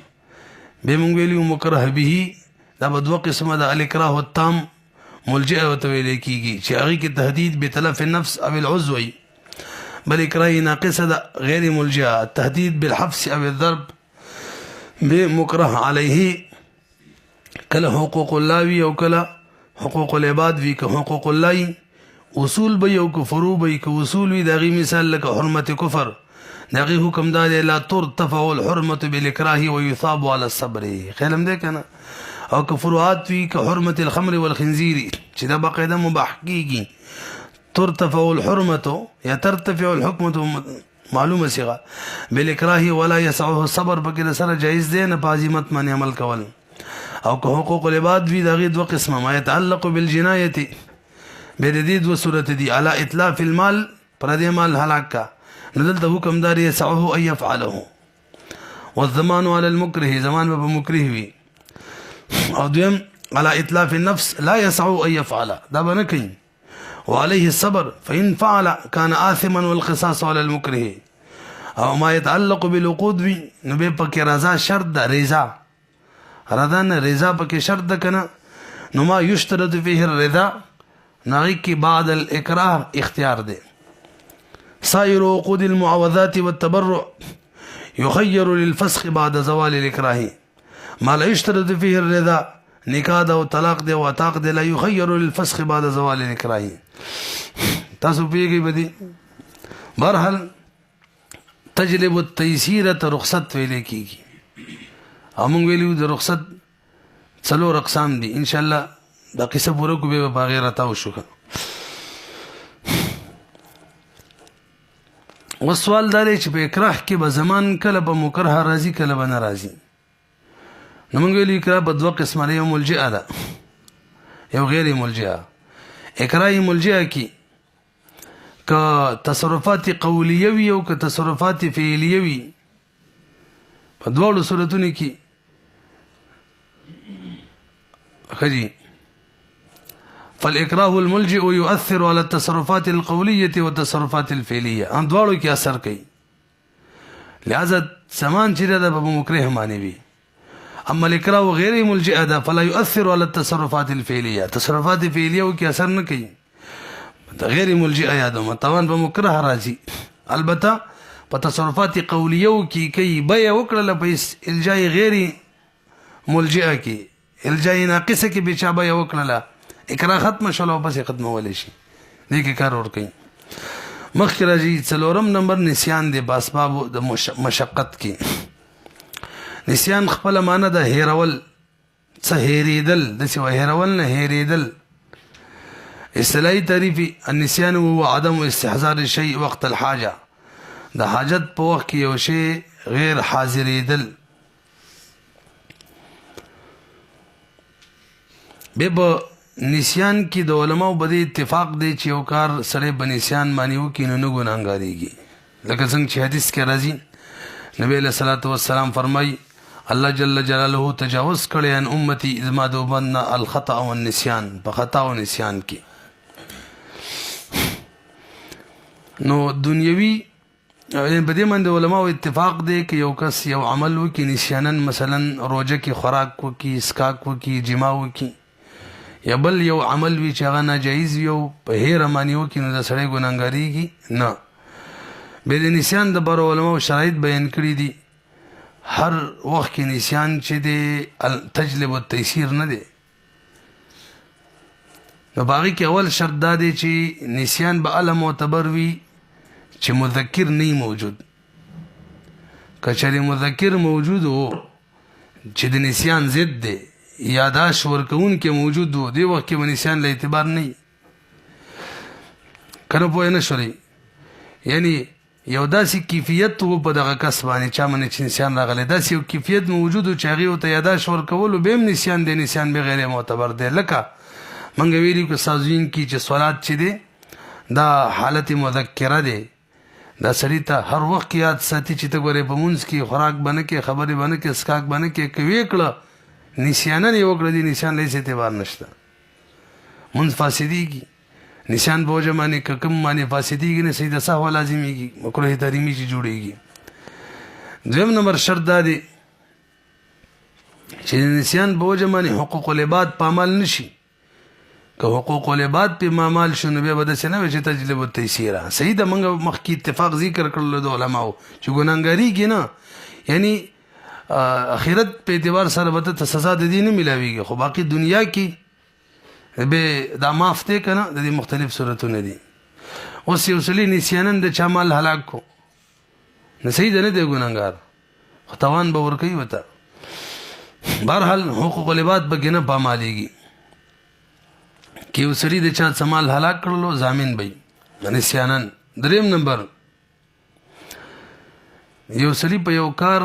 بیا موږ ویلي مکره به دا به دوه قسمه ده الاکراه التام ملجئه ورته ویلی کېږي چې هغې کې تهدید بتلف النفس او العضو وي بل اکراه ناقصه ده غیر ملجئه التهدید بالحبس او الضرب بمکره علیه کله حقوق الله وي او کله حقوق العباد وي که حقوق الله اصول به او که فرو به که اصول وي د هغې مثال لکه حرمت کفر د هغې حکم دا دی لا ترتفع الحرمة بالاکراه ويثاب على الصبر خیال هم دی که نه او که فروعات وي که حرمت الخمر والخنزير چې دا باقاعده مباح کېږي ترتفع الحرمة یا ترتفع الحکمة معلومه صيغه بالاکراه ولا يسعه الصبر پکې د سره جایز دی نه په عزیمت باندې عمل کول او که حقوق العباد وي د هغې دوه قسمه ما يتعلق بالجنایة بیا د دې دوه صورت دي على اتلاف المال پردې مال هلاک کا نو دلته حکم دار يسعه ان يفعله والضمان على المكره زمان به مکره وي او دویم على اتلاف النفس لا يسعه ان يفعل دا به نه کوي وعليه الصبر فإن فعل كان آثما والقصاص على المكره او ما يتعلق بالعقود وي نو به پکې رضا شرط ده رضا رضا نه رضا پکې شرط ده کنه نو ما يشترط فيه الرضا ناغي کې بعد الاکراه اختیار ده سائر عقود المعاوضات والتبرع يخير للفسخ بعد زوال الاكراه ما لا يشترط فيه الرضا نکاح ده او طلاق ده او عتاق ده لا يخير للفسخ بعد زوال الاكراه تاسو پیږي بدی برحال تجلب التيسير رخصت ویلې کیږي همون ویلو د رخصت څلور اقسام دي ان شاء الله دا قصه پوره کو به باغیر تاو شو وسوال داري چې په اکراه کې به زمان کله به مکره راځي کله به ناراضي نو موږ ویلو اقرا په دوه قسمه ده، یو ملجئه ده یو غیر ملجئه. اقرا ملجئه کې که تصرفات قولیه وي او که تصرفات فعلیه وي، په دواړو صورتونو کې خجي فالاکراه الملجئ يؤثر على التصرفات القوليه والتصرفات الفعليه، ان دواړو کې اثر کوي. لہذا سمان چې دا په مکره معنی وي. اما الاکراه غیر ملجئ ده فلا يؤثر على التصرفات الفعليه، تصرفات فعلیه کې اثر نه کوي. غیر ملجئ یادوم طبعا په مکره راځي، البته په تصرفات قولیه کې کوي بیا وکړه په الجای غیر ملجئه کې الجای ناقصه کې به چا بیا وکړه اقرا ختم شول او پس ختمول شي، دې کې کار ور کوي. مخکې راځي څلورم نمبر نسیان دی په اسباب د مشقت کې. نسیان خپل معنی د هیرول، څه هیریدل، د څه هیرول نه هیریدل. اصطلاحي تعریف النسيان هو عدم استحضار الشيء وقت الحاجه، د حاجت په وخت کې یو شی غیر حاضرېدل. به نسیان کې د علماو بده اتفاق دی چې یو کار سره بنسیان معنی وکړي نو نه ګناهګاریږي، لکه څنګه چې حدیث کې راځي نبی له صلوات و سلام فرمای الله جل جلاله تجاوز کړي ان امتی اذ ما دوبن الخطا والنسيان، په خطا او نسیان کې. نو دنیوي په دې باندې علماء اتفاق دی چې یو کس یو عمل وکي نسیانن، مثلا روزه کې خوراک وکي، اسکاک وکي، جما وکي، یا بل یو عمل وی چې هغه ناجایز یو په هیر معنی وکي نو د سړی ګناهګاریږي نه. به د نسیان د بر علماء شرایط بیان کړی دي. هر وخت کې نسیان چې دی تجلب التيسير نه دی. نو باقي کې اول شرط دا دی چې نسیان به علم معتبر وي چې مذکر نه موجود. کچری مذکر موجود وو چې د نسیان ضد دی، یاداش ورکون کې موجود وو، دی وخت کې نسیان له اعتبار نه کنه پوه نه شوري. یعنی یو داسې کیفیت وو په دغه کس باندې چا باندې چې نسیان راغلی، داسې یو کیفیت موجود و چې هغې ورته یاداش ورکولو به هم نسیان دی، نسیان به غیر معتبر دی. لکه منګه ویلي که سازوین کې چې صلات چې دی دا حالت مذکره دی، دا سړي ته هر وخت یاد ساتي چې ته ګورې په مونځ کې خوراک بنه کې، خبرې بنه کې، اسکاک بنه کې، که ویې کړه نسیانن یې وکړه دي نسیان له هېڅ اعتبار نشته، مونځ فاسدېږي. نسیان په وجه باندې که کوم باندې فاسدېږي نه سجده سهو لازمیږي، مکروه تحریمي چې جوړېږي. دویم نمبر شرط دا دی چې نسیان په وجه باندې حقوق العباد پامال نشي. که حقوق العباد په مامال شنو بیا به داسې نه وي چې تجلب التيسير. صحیح ده، موږ مخکې اتفاق ذکر کړل د علماو چې ګناهګاریږي نه، یعنی اخرت په اعتبار سره به ته سزا د دې نه ملاویږي، خو باقي دنیا کې به دا معاف دی که نه، د دې مختلف صورتونه دي. اوس یو سړي نسیانن د چا مال هلاک کو نو صحیح ده نه دی ګناهګار، خو تاوان به ورکوي ورته. بهرحال حقوق العباد به کې نه پامالیږي. که یو سړي د چا څه مال هلاک کړلو ضامن به وي نسیانن. دریم نمبر یو سړي په یو کار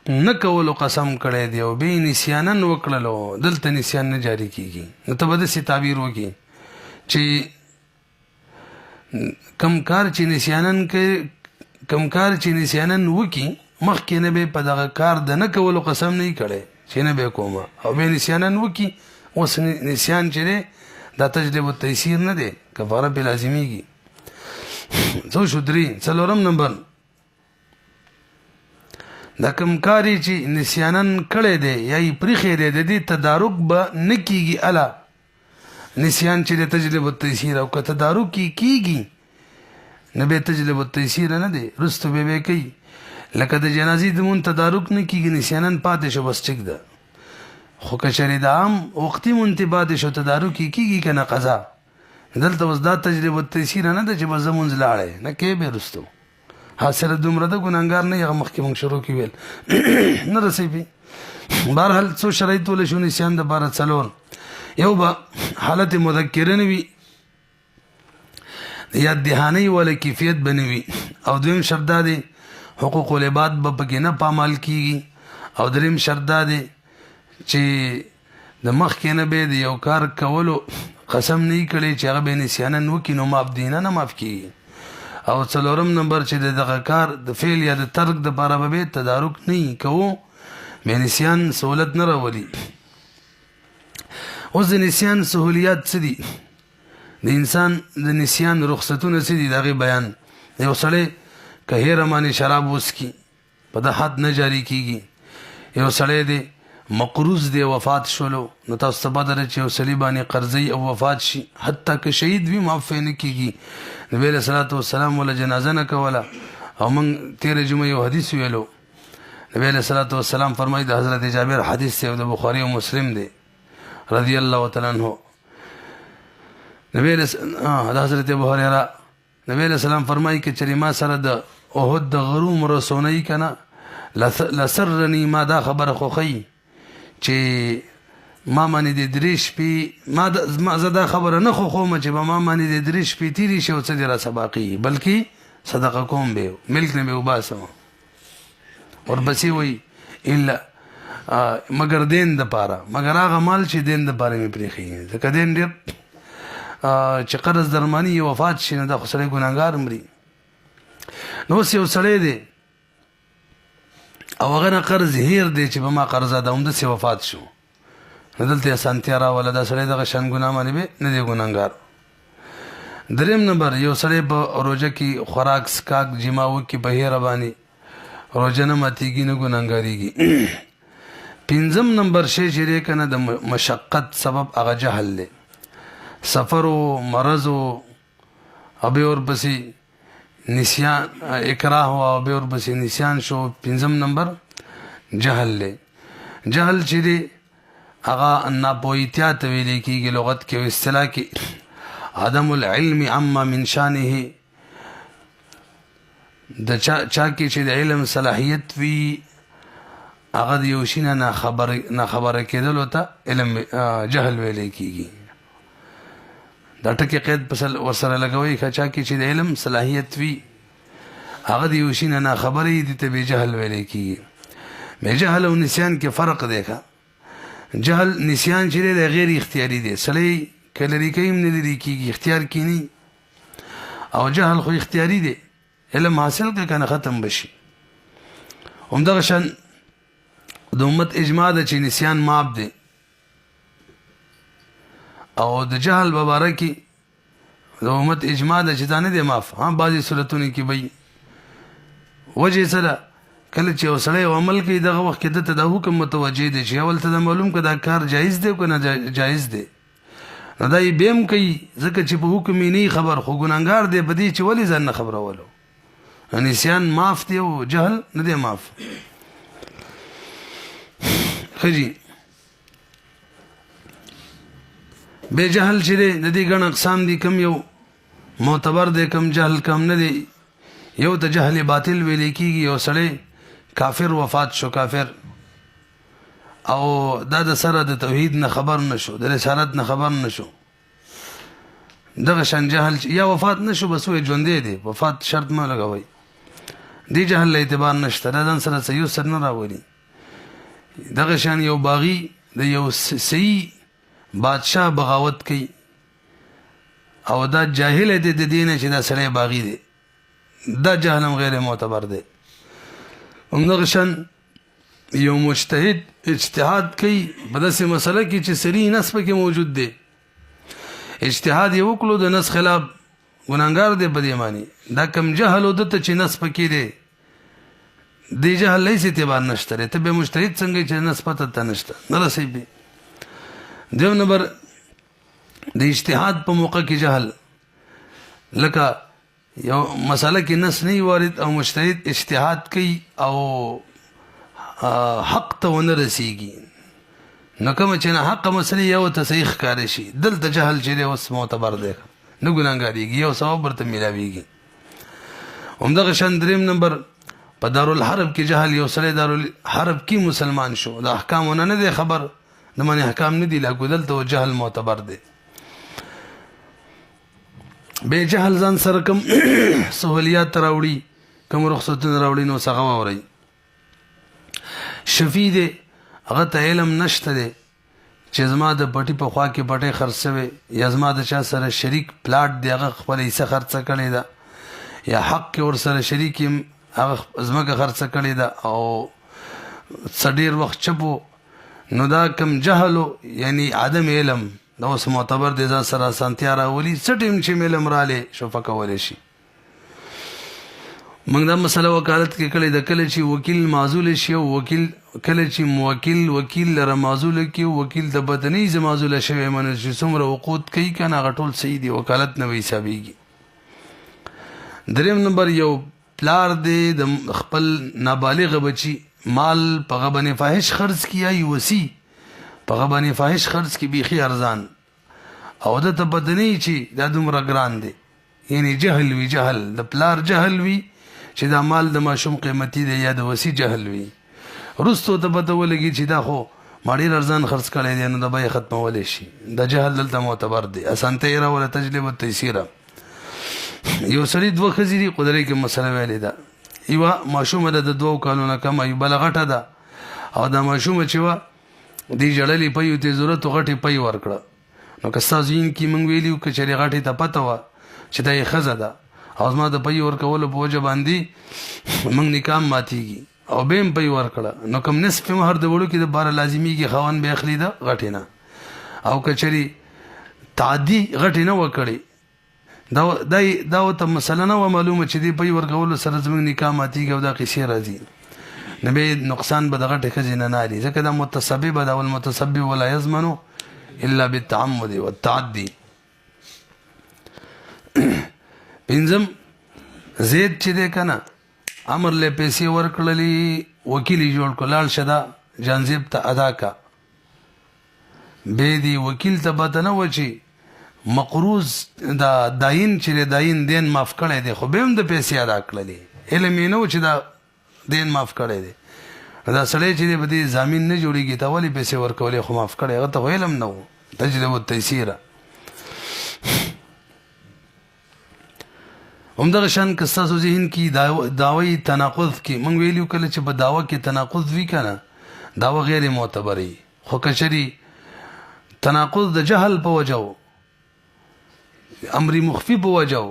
نه کولو قسم کړی دی او به نسیانن وکړلو، دلته نسیان نه جاری کیږي. نو ته به داسې تعبیر وکړي چې کم کار چې نسیانن وکړي مخکې نه به په دغه کار د نه کولو قسم نه کړی چې نه به کومه، او به نسیانن وکړي. اوس نسیان چې دی دا تجلب التيسير نه دی، کفاره به لازمیږي. څو شو؟ درې. څلورم نمبر دا کوم کاری چې نسیانن کړی دی یا یې پرېښی دی د دې تدارک به نه کیږي. اله نسیان چې دی تجلب التيسير، او که تدارک کیږي نه به تجلب التيسير نه دی، رستو به کوي. لکه د جنازې د مون تدارک نه کیږي، نسیانن پاتې شو بس ټیک ده. خو که چېرې د عام وختي مونتې پاتې شو تدارک کیږي که نه قضا، دلته اوس دا تجلب التيسير نه ده چې بس زمونځ لاړی نه کې به رستو حاصله دومره ده ګناهګار نه هغه مخکې مونږ شروع کې ویل نه رسوي. بهرحال څو شرایط ولې شو نسیان دپاره؟ څلور. یو به حالت مذکره نه وي، د یاد دهانۍ والا کیفیت به نه وي، او دویم شرط دا دی حقوق العباد به پکې نه پامال کیږي، او دریم شرط دا دی چې د مخکې نه به د یو کار کولو قسم نه کړي چې هغه به نسیانن وکړي نو معاف دی نه معاف کیږي او څلورم نمبر چې دغه کار د فعل یا د ترک د لپاره به تدارک نه کوو به نسیان سہولت نه راولي اوس د نسیان سہولیات څه دي د انسان د نسیان رخصتونه څه دي دغه بیان یو سړی که هیره باندې شراب وڅکي په د حد نه جاری کیږي یو سړی دی مقروض دی وفات شولو نو تاسو ته پته ده چې یو سړي باندې قرضی او وفات شي حتی که شهید وي معاف نه کیږي نبی علیه الصلاۃ والسلام ولا جنازه نه کوله او موږ تیره جمعه یو حدیث ویلو نبی علیه الصلاۃ والسلام فرمایي د حضرت جابر حدیث دی د بخاری او مسلم دی رضی الله تعالی عنہ نبی علیه د حضرت ابو هريره نبی علیه السلام فرمایي چې ما سره د احد د غروم رسونی کنه لسرنی ما دا خبر خوخی چې ما باندې د دریش پی ما زدا خبره نه خو ما چې ما باندې د دریش پی تیری شو څه درا سباقي بلکې صدقه کوم به ملک نه به وباسم اور بسی وی الا مگر دین د پاره مگر هغه مال چې دین د پاره می پریخي ځکه دین ډیر چې قرض درمانی وفات شي نه د خسرې ګناګار مري نو یو سړی دی او هغه قرض هیر دی چې په ما قرض ادا هم د سی وفات شو دلته اسانتیا راوله دا سړی دغه شان ګناه باندې به نه دی ګناګار دریم نمبر یو سړی په روزه کې خوراک سکاک جما وکي په هیر باندې روزه نه ماتيږي نه ګناګاریږي پنځم نمبر شی چې کنه د مشقت سبب هغه جهل دی سفر او مرض او ابي اور بسي نسیان اکراه او به ور بس نسیان شو پنځم نمبر جهل له جهل چې دی هغه ناپوهتیا ته ویل کېږي لغت کې او اصطلاح کې عدم العلم عما من شانه د چا کې چې د علم صلاحیت وی هغه د یو شي نه خبره کېدل ته علم جهل ویل کېږي دا ټکی قید پسل ورسره لګوي خچا کې چې د علم صلاحیت وی هغه دی وشین نه خبرې دي ته به جهل ویل کیږي به جهل او نسیان کې فرق دی ښا جهل نسیان چې د غیر اختیاري دی سړی کله ریکیم نه لري کیږي اختیار کینی او جهل خو اختیاري دی علم حاصل کنه ختم بشي همدغه شان د امت اجماع د چې نسیان معاف دی او د جهل مبارکي د امت اجماع د چې دانه دی معاف ها بعضی صورتونه کې وي وجه سره کله چې وسړی عمل کوي دغه وخت کې د حکم متوجه دي چې اول ته معلوم کړه دا کار جایز دی که نه جایز دی نو دا یې بیم کوي ځکه چې په حکم یې نه خبر خو ګناهګار دی په دې چې ولې ځان نه خبرولو نسیان معاف دی او جهل نه دی معاف خجی بے جهل چې دی د دې ګڼ اقسام دي کم یو معتبر دی کم جهل کم نه دی یو ته جهل باطل ویل کېږي یو سړی کافر وفات شو کافر او دا د سره د توحید نه خبر نشو د رسالت نه خبر نشو دغه شان جهل یا وفات نشو بس وې ژوندې دی وفات شرط ما لګوي دی جهل له اعتبار نشته دا ځان سره یو سر نه راوړي دغه شان یو باغی د یو صحیح بادشاہ بغاوت کوي او دا جاهل دی د دینه چې دا سړی باغی دی دا جهنم غیر معتبر دی همدغه شان یو مجتهد اجتهاد کوي په داسې مسله کې چې صریح نص پکې موجود دی اجتهاد یې وکړو د نص خلاف ګناهګار دی په دې معنی دا کم جهل او دته چې نص پکې دی دی جهل لیس اعتبار نشته ته به مجتهد څنګه چې نص پته ته نشته نه رسي به دیو نمبر د اجتهاد په موقع کې جهل لکه یو مسله کې نص نه وارد او مجتهد اجتهاد کوي او حق ته ونه رسیږي نو کوم چې نه حق مسله یو ته صحیح ښکار شي دلته جهل چې اوس معتبر دی نه ګناهګاریږي یو ثواب ورته ملاويږي همدغه شان دریم نمبر په دارالحرب کې جهل یو سړی دارالحرب کې مسلمان شو د احکامونه نه دی خبر د معنی احکام نه دی لاګو دلته جهل معتبر دی به جهل ځان سره کوم سہولیات راوړي کوم رخصتونه راوړي نو څنګه ووري شفیع دی هغه ته علم نشته دی چې زما د پټي په خوا کې پټي خرڅ شوی یا زما د چا سره شریک پلاټ دی هغه خپل حصہ خرڅ کړی ده یا حق کې ور سره شریک هغه ځمکه خرڅ کړی ده او څډیر وخت چپو نو دا کم جهلو یعنی عدم علم دا اوس معتبر دی ځان سره سانتیا راولي څه ټیم چې علم رالی شفا کولی شي موږ دا مسله وکالت کې کړې ده کله چې وکیل معزول شي او وکیل کله چې موکل وکیل لره معزول کې وکیل د بدنۍ ز معزول شوی منل چې څومره وقوت کوي کنه غټول صحیح دی وکالت نه وي حسابيږي دریم نمبر یو پلار دی د خپل نابالغ بچي مال په غبن فاحش خرج کیا وسی په غبن فاحش خرج کی بيخي ارزان او د بدنۍ چې د دومره ګران دی یعنی جهل وی جهل د پلار جهل وی چې دا مال د ماشوم قیمتي دی یا د وسی جهل وی رستو ته پته ولګي چې دا خو ماډیر ارزان خرڅ کړي دي نو د بای ختمول شي د جهل دلته معتبر دی اسانته را ولا تجربه تيسيره یو سړي دوه خزيري قدرت کې مسله ویلې ده یو ماشوم د 2 کالونو کم یو بلغټه ده او دا ماشوم چې وا دی جړلې په یو ته ضرورت غټي پي ورکړه نو که تاسو یې کې مونږ ویلیو چې غټي ته پته و چې دا یې خزه ده او ما د پي ورکول په وجه باندې مونږ نکام ماتيږي او بهم پي ورکړه نو کوم نصف مہر د وړو کې د بار لازمي کې خوان به اخلي ده غټینا او کچري تعدي غټینا وکړي دا ته مثلا نو معلومه چې دی پي ورکول سره زمونږ نکام ماتيږي او دا قصې راځي نبي نقصان به دغه خزینه نه لري ځکه دا متسبب ده او المتسبب ولا يضمن الا بالتعمد والتعدي پنځم زید چې ده کنه امر له پیسې ورکړلې وکیل جوړ کولال شدا جانزیب ته ادا کا به دی وکیل ته پته نه و چې مقروض دا داین چې داین دین معاف کړي دي خو به هم د پیسې ادا کړلې علم یې نو چې دا دین معاف کړي دي دا سړی چې دی بده ضامن نه جوړیږي ته ولی پیسې ورکولې خو معاف کړي هغه ته علم نه و تجربه تيسيره همدغه شان که تاسو ذهن کې داوی تناقض کې مونږ ویلو کله چې په داوا کې تناقض وی کنه داوا غیر معتبري خو کچري تناقض د جهل په وجو امر مخفي په وجو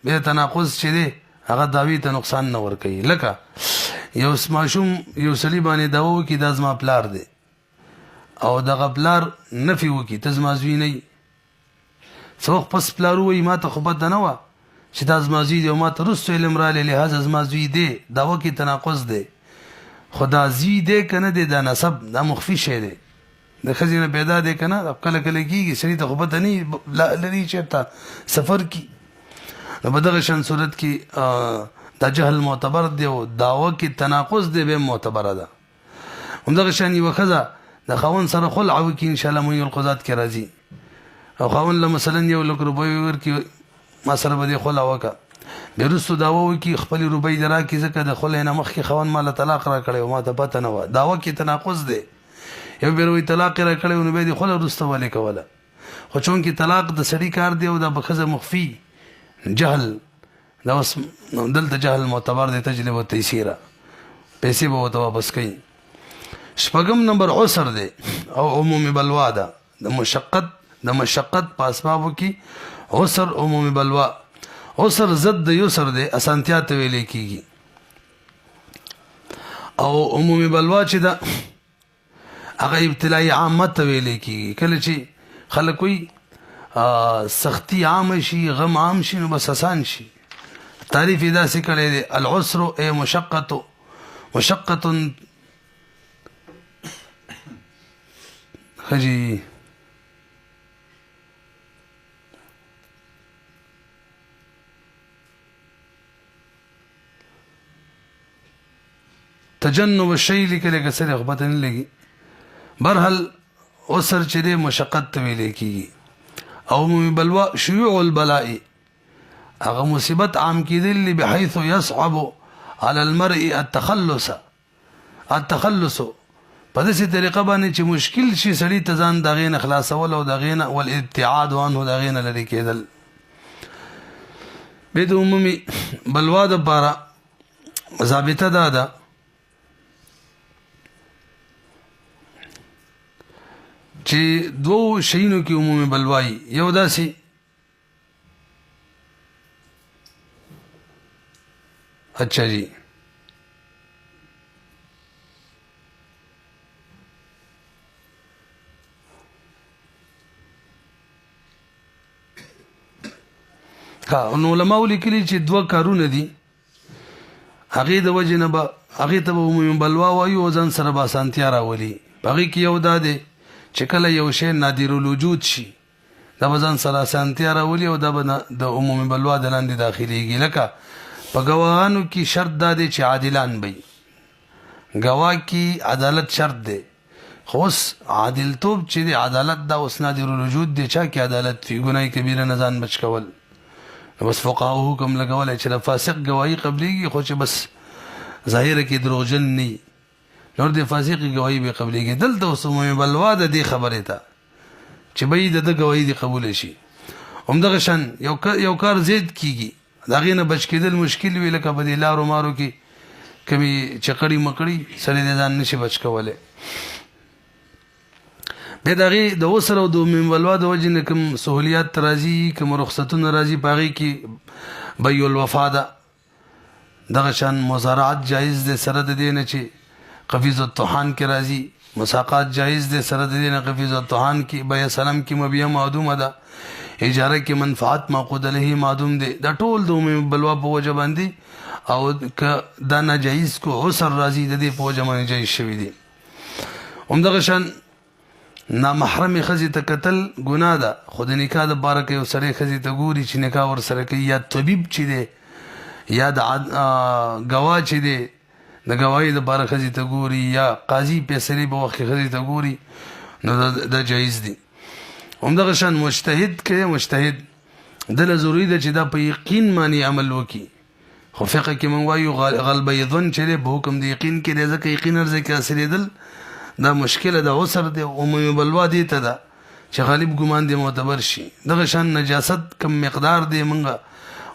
به تناقض چې دی هغه داوی ته نقصان نه ور کوي لکه یو سماشوم یو سړي باندې داوا کې د ازما پلار دی او دغه پلار نفي وکي تزمازوي نه څوک پس پلار وي ما ته خو بد نه و چې دا ازمازوی دی او ما ته رستو علم را لحاظ ازمازوی دی داوا کې تناقض دی خدا زوی دی کنه دی دا نسب دا مخفي شی دی د خزینه پیدا دی کنه کله کله کیږي سړي ته خو پته نه لري چېرته سفر کی نو په دغه شان صورت کې دا جهل معتبر دی او داوا کې تناقض دی به معتبر ده همدغه شان یو خزه د خاون سره خلع وکي ان شاء الله مې القضات کې راځي او خاون له مثلا یو لک روپۍ ورکي ما سره به خلع وکا بیرستو داوا وکي خپل روپۍ درا کې ځکه د خلع نه مخ کې خاون مال طلاق را کړي او ما ته پته نه و داوا کې تناقض دی یو بیروي طلاق را کړي نو به د خلع رستو ولې کوله خو چون کې طلاق د سړي کار دی او د بخزه مخفي جهل دا اوس دلته جهل معتبر دی تجربه تيسيره پیسې به وته واپس کوي شپږم نمبر عسر دی او عمومي بلوا ده د مشقت په اسبابو کې عسر عمومي بلوا عسر ضد د یسر دی اسانتیا ته ویل کیږي او عمومي بلوا چې دا هغه ابتلای عامه ته ویل کیږي کله چې خلک وي سختی عام شي غم عام شي نو بس آسان شي تعریف دا څه کړي دی العسر ای مشقه خجي تجنب الشيء لیکل کسر خبرت نه لګي برحال اوسر چې د مشقت ویل کیږي او بلوا شيوع البلاء هغه مصیبت عام کیدل بحيث يصعب على المرء التخلص په داسې طریقه باندې چې مشکل شي سړی ته ځان دغه نه خلاصول او دغه نه والابتعاد عنه دغه نه لري کېدل به د عمومي بلوا د پاره ضابطه ده چې دوه شیونو کې عمومي بلوای یو داسې اچھا جی نو علماء لیکلي چې دوه کارونه دي هغې د وجې نه به هغې ته به عمومي بلوا وایو او ځان سره به اسانتیا راولي هغې کې یو دا دی چې کله یو شی نادر الوجود شي دا به ځان سره اسانتیا راولي او دا به د عمومي بلوا د لاندې داخلېږي لکه په ګواهانو کې شرط دا دی چې عادلان وي ګواه کې عدالت شرط دی خو اوس عادلتوب چې دی عدالت دا اوس نادر الوجود دی چا کې عدالت وي ګناه کبیره نه ځان بچ کول بس فقهاو حکم لګولی چې د فاسق ګواهي قبلېږي خو چې بس ظاهره کې دروغجن نه وي نور د فاسقې ګواهي به قبلېږي دلته اوس عمومي بلوا د دې خبرې ته چې به د ده ګواهي دې قبوله شي همدغه شان یو کار زید کېږي د هغې نه بچ کېدل مشکل وي لکه په دې لارو مارو کې کمې چقړي مقړي سړی د ځان نشي بچ کولی بیا د هغې د وسر او د عمومي بلوا د وجې نه کوم سهولیات راځي کوم رخصتونه راځي په هغې کې بیع الوفا ده دغه شان مزارعت جایز دی سره د دې نه چې قفیز الطحان کې راځي مساقات جایز دی سره د دې نه قفیز الطحان کې بیع سلم کې مبیع معدومه ده اجاره کې منفعت معقود علیه معدوم دی دا ټول د عمومي بلوا په وجه باندې او که دا ناجایز کو عسر راځي د دې په وجه باندې جایز شوي دي همدغه شان نامحرمې ښځې ته کتل ګناه ده خو د نکاح دپاره که یو سړی ښځې ته ګوري چې نکاح ورسره کوي یا طبیب چې دی یا د ګواه چې دی د ګواهۍ دپاره ښځې ته ګوري یا قاضي فیصلې په وخت کې ښځې ته ګوري نو دا جایز دی همدغه شان مجتهد که مجتهد دله ضروري ده چې دا په یقین باندې عمل وکړي خو فقه کې موږ وایو غلبه ظن چې دی په حکم د یقین کې دی ځکه یقین هر ځای کې حاصلېدل دا مشکله د عسر دی عمومي بلوا دې ته ده چې غالب ګمان دې معتبر شي دغه شان نجاست کم مقدار دی موږ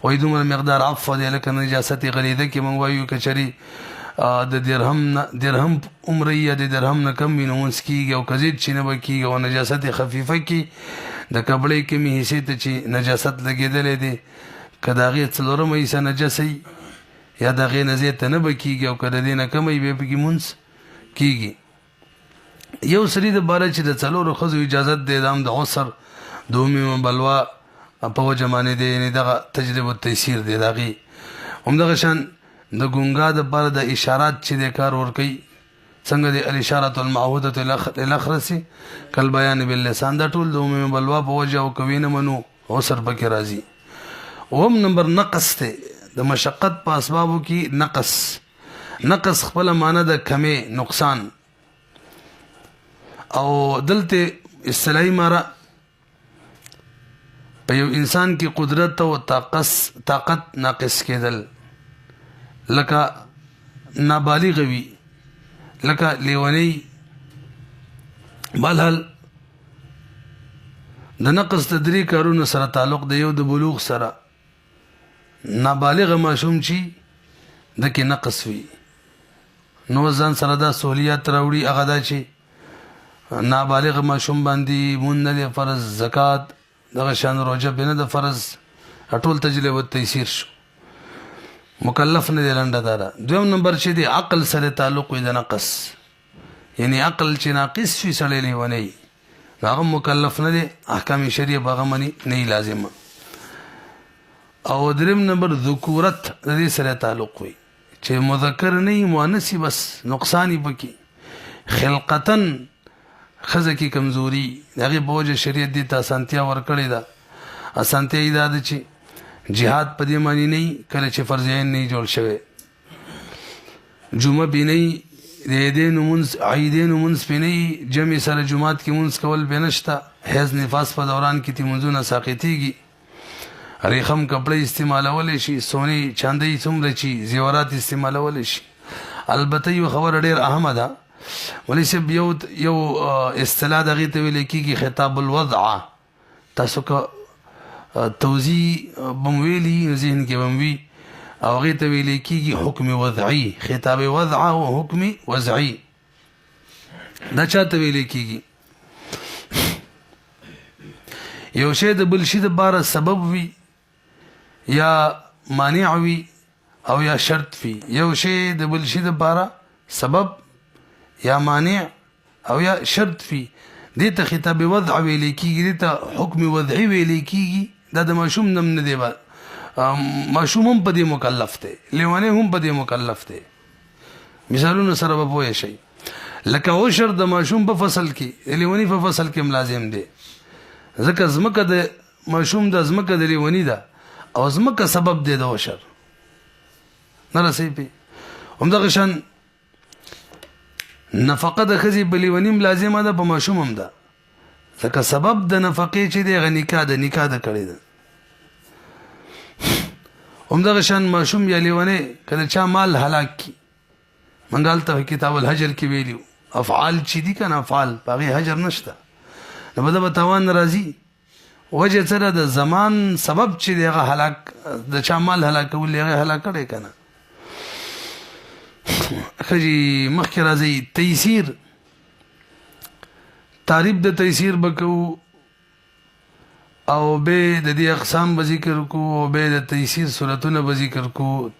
وایو دومره مقدار عفو دی لکه نجاست غلیظه کې موږ وایو که چېرې د درهم عمره یا د درهم نه کم وي نو مونځ کېږي او که زیات چې نه به کېږي او نجاست خفیفه کې د کپړې کمې حصې ته چې نجاست لګېدلی دی که د هغې څلورمه حصه نجسه یا د هغې نه زیاته نه به کېږي او که د دې نه کمه وي بیا پکې مونځ کېږي یو سړي دپاره چې د څلورو ښځو اجازت دی دا هم د عسر د عمومي بلوا په وجه باندې دی یعنې دغه تجربه التیسیر دی د هغې همدغه شان د ګونګا دپاره د اشارات چې دی کار ورکوي څنګه د الاشارة المعهودة الاخرس کالبیان باللسان دا ټول د عمومي بلوا په وجه او کوي نه منو عسر پکې راځي اوم نمبر نقص دی د مشقت په اسبابو کې نقص خپله معنی د کمې نقصان او دلته اصطلاحي معنی په یو انسان کې قدرت او طاقت ناقص کېدل لکه نابالغ وي لکه لیونی بلحال د نقص د درې کارونو سره تعلق د یو د بلوغ سره نابالغ ماشوم چې دکې نقص وي نو ځان سره دا سهولیات راوړي هغه دا چې نابالغ ماشوم باندې مونږ نه دی فرض زکات دغه شان روژه پې نه د فرض ټول تجربه تیسیر شو مکلف نه دی لنډه دا ده دویم نمبر چې دی عقل سره تعلق وي د نقص یعنی عقل چې ناقص وي سړی لیونی هغه مکلف نه دی احکام شریعه په هغه باندې نه لازمه او دریم نمبر ذکورت د دې سره تعلق وي چې مذکر نه وي مؤنث بس نقصان یې پکې خلقتن ښځه کې کمزوري د هغې په وجه شریعت دې ته اسانتیا ورکړې ده اسانتیا یې دا ده چې جهاد په دې معنی نه کله چې فرض عین نه جوړ شوی جمعه پې نه د عیدینو مونځ پې نه جمع سره جماعت کې مونځ کول پې نشته حیض نفاس په دوران کې تی مونځونه ساقطېږي ریخم کپړې استعمالولی شي سونې چاندۍ څومره چې زیورات استعمالولی شي البته یو خبره ډېر اهمه ده ولی صاحب یو اصطلاح د هغې ته ویلی کېږي خطاب الوضع تاسو که توضیح به مو ویلي ذهن کې به م وي او هغې ته ویلی کېږي حکم وضعي خطاب وضع او حکم وضعي دا چا ته ویلی کېږي یو شی د بل شي دپاره سبب وي یا مانع وي او یا شرط وي. یو شی د بل شي دپاره سبب یا مانع او یا شرط وي. دې ته خطاب وضع ویلی کېږي، دې ته حکم وضعي ویلی کېږي. دا د ماشوم نم نه دی، ماشوم هم په دې مکلف دی، لیونی هم په دې مکلف دی. مثالونو سره به پوه شئ. لکه عشر د ماشوم په فصل کې، لیونی په فصل کې هم لازم دی، ځکه ځمکه د ماشوم د ځمکه د لیونی ده او ځمکه سبب دی د عشر. نه رسئ پې. همدغه شان نفقه د ښځې په لیوني هم لازمه ده، په ماشوم هم ده، ځکه سبب د نفقې چې دی هغه نکاح ده، نکاح ده کړې ده. همدغه شان ماشوم یا لیونی که د چا مال هلاک کي، موږ هلته کتاب الحجر کې ویلي افعال چې دي که نه افعال په هغې حجر نشته، نو به ده به تاوان راځي. وجه څه ده؟ د زمان سبب چې دی هغه هلاک، د چا مال هلاکول دی هغه هلاک کړی که نه. خجی مخکې راځي تیسیر، تعریف د تیسیر به کوو او به د دې اقسام به ذکر کوو او به د تیسیر صورتونه به ذکر کوو.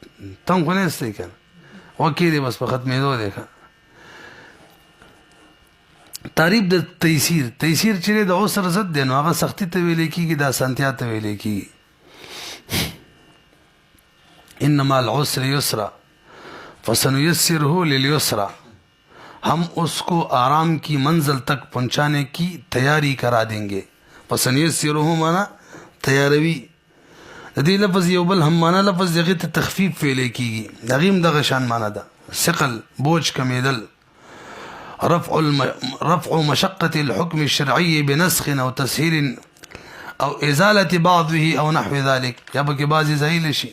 تم خو نه استئ که نه وکې دی بس په ختمېدو دی که. تعریف د تیسیر، تیسیر چې دی د عسر ضد دی، نو هغه سختی ته ویلی کېږي، د اسانتیا ته ویلی کېږي. ان مع العسر یسرا فسنیسرہ للیسرا، ہم اس کو آرام کی منزل تک پہنچانے کی تیاری کرا دیں گے. فسنیسرہ مانا تیاروی. د دې لفظ یو بل هم مانا لفظ دغه ته تخفیف ویلی کېږي، دغه هم دغه شان مانا ده، ثقل بوج کمیدل. رفع مشقة الحكم الشرعي بنسخ او تسهيل او ازالة بعضه او نحو ذلك، یا بلکې بعضی زهیل شي.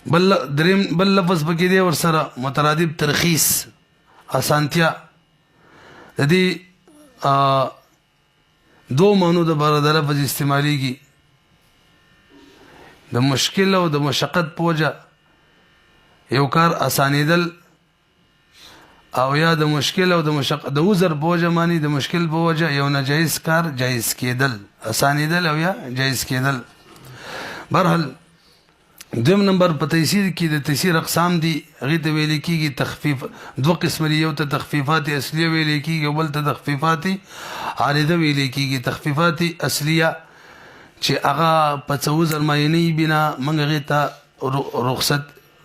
بل لفظ پکې دی ورسره مترادف ترخیص، اسانتیا. د دې دو معنو د باره د لفظ استعمالیږي، د مشکل او د مشقت په وجه یو کار اسانېدل، او یا د مشکل او د مشقت د عذر په وجه معنی د مشکل په وجه یو ناجایز کار جایز کېدل، اسانېدل او یا جایز کېدل. برحال دویم نمبر په تیسیر کې د تیسیر اقسام دي، هغې ته ویلی کېږي تخفیف. دو قسم دي، یو ته تخفیفات اصلیه ویلی کېږي او بل ته تخفیفات عارضه ویلی کېږي. تخفیفات اصلیه چې هغه په څه عذر معینې بنا موږ هغې ته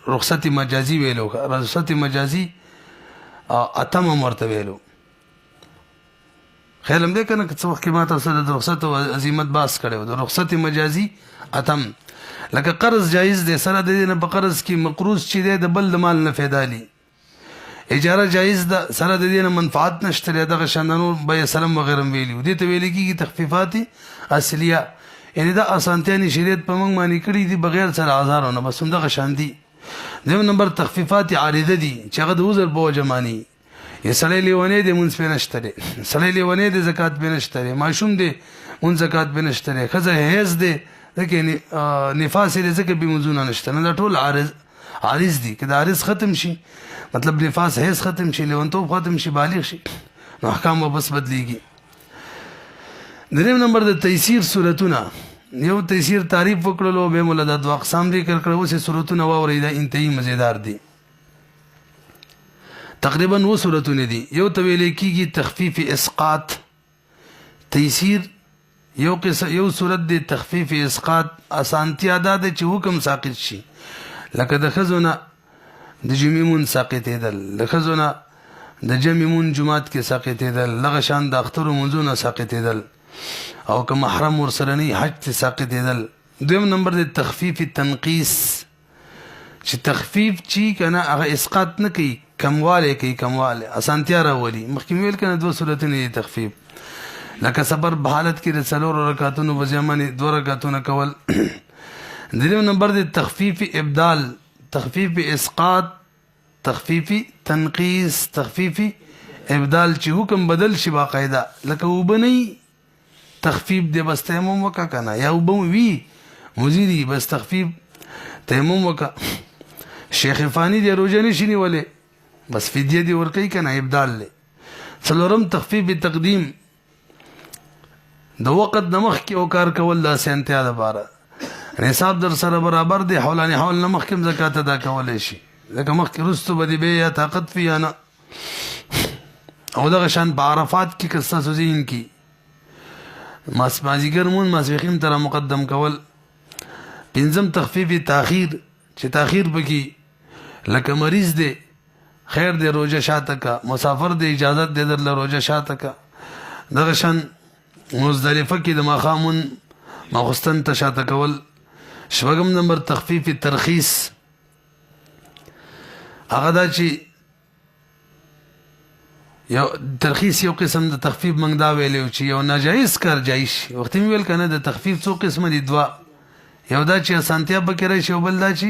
رخصت مجازي ویلو، رخصت مجازي اتم هم ورته ویلو. خیال هم دی که نه؟ که څه وخت کې ما تاسو د رخصت او عزیمت بحث کړی و، د رخصت مجازي اتم. لکه قرض جایز دی، سره د دې نه په قرض کې مقروض چې دی د بل د مال نه فایده لي. اجاره جایز ده، سره د دې نه منفعت نشته دی. دغه شان د نور بیع سلم وغیره هم ویلي، دې ته ویلی کېږي تخفیفات اصلیه، یعنې دا اسانتیانې شریعت په موږ باندې کړي دي بغیر سره ازارو نه، بس همدغه شان دي. دویم نمبر تخفیفات عارضه دي چې هغه د عذر په وجه معنی. یا سړی لیونی دی مونځ پرې نشته دی، سړی لیونی دی زکات پرې نشته دی، ماشوم دی مونځ زکات پرې نشته دی، ښځه حیض دی ځکه نفاس یې دی ځکه بې مونځونه نشته. نه دا ټول عارض دي. که د عارض ختم شي، مطلب نفاس حیض ختم شي، لیونتوب ختم شي، بالغ شي، نو احکام واپس بدلیږي. دریم نمبر د تیسیر صورتونه. یو تیسیر تعریف وکړلو، بیا مولا دا دو اقسام ذکر کړل. اوس یې صورتونه واورئ، دا انتهایی مزیدار دي. تقریبا و صورتونه دي. یو ته ویلی کېږي تخفیف اسقاط. تیسیر یو صورت دی تخفیف اسقاط، اسانتیا دا ده چې حکم ساقط شي. لکه د ښځو نه د جمعې مونځ ساقطېدل، د ښځو نه د جمعې مونځ جومات کې ساقطېدل، دغه شان د اخترو مونځونه ساقطېدل، او که محرم ورسره نه حج ته ساقطېدل. دویم نمبر دی تخفیف تنقیس، چې تخفیف چې که نه هغه اسقاط نه کوي، کموالی کوي، کموالی اسانتیا راولي. مخکې مې ویل که نه 2 صورتونه دي تخفیف. لکه سفر په حالت کې د 4 رکعتونو په ځای باندې 2 رکعتونه کول. دریم نمبر دی تخفیف ابدال، تخفیف اسقاط، تخفیف تنقیس، تخفیف ابدال چې حکم بدل شي باقاعده. لکه اوبه نه تخفیف دی، بس تیمم وکړه که نه، یا اوبه وي مضري بس تخفیف تیمم وکړه. شیخ فانی دی روژه نشي نیولی، بس فدیه دی ورکوي که نه، ابدال دی. څلورم تخفیف تقدیم، د وخت د مخکې او کار کول د اسانتیا لپاره نصاب در سره برابر دی حولان حول نه مخکې زکات ادا کولای شي ځکه مخکې رستو به به یا طاقت وي یا نه او دغه شان په عرفات کې که ستاسو ذهن کې مازدیګر مون ماسپښین ته مقدم کول پنځم تخفیف تاخیر چې تاخیر پکې لکه مریض دی خیر دی روزه شاته کا مسافر دی اجازت دی در روزه شاته کا دغه شان مزدلفه کې د ماخامون ماخستن ته شاته کول شپږم نمبر تخفیف ترخیص هغه دا چې یو ترخیص یو قسم د تخفیف موږ دا ویلو چې یو ناجایز کار جایز شي وخت می ویل کنه د تخفیف څو قسم دي دوا یو دا چې اسانتیا پکې راشي او بل دا چې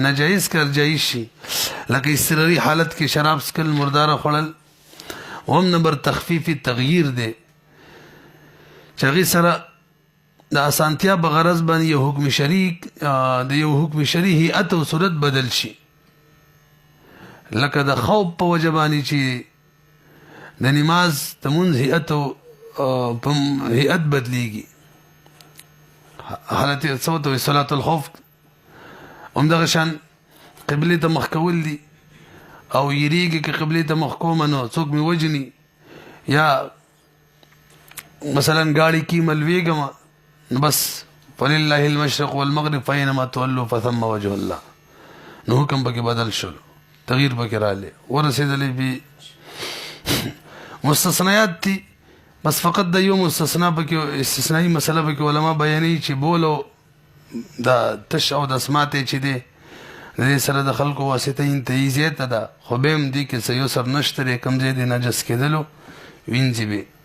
ناجایز کار جایز شي لکه اضطراري حالت کې شراب سکل مردار خوړل هم نمبر تخفیف تغییر دی چې هغې سره د اسانتیا په غرض باندې یو حکم شریک د یو حکم شرعي هیئت او صورت بدل شي لکه د خوف په وجه باندې چې د نماز د مونځ هیئت بدلیږي حالت څه ته صلات الخوف همدغه شان قبلې ته مخ کول دي او یریږي که قبلې ته مخ کومه نو څوک مې وجني یا مثلا گاڑی کی ملویږم بس فلله المشرق والمغرب فاینما تولوا فثم وجه الله نو حکم پکې بدل شو تغییر پکې رااله ورسېدلې به مستثنیات دي بس فقط د یو مستثنا پکې استثنایی مسله پکې علما بیانوي چې بولو دا تش او د اسماته چې دي د سره د خلکو واسطه انتهی زیاته ده خو به هم دي کې سيو سر نشته کم زیات نجس کېدلو وینځي به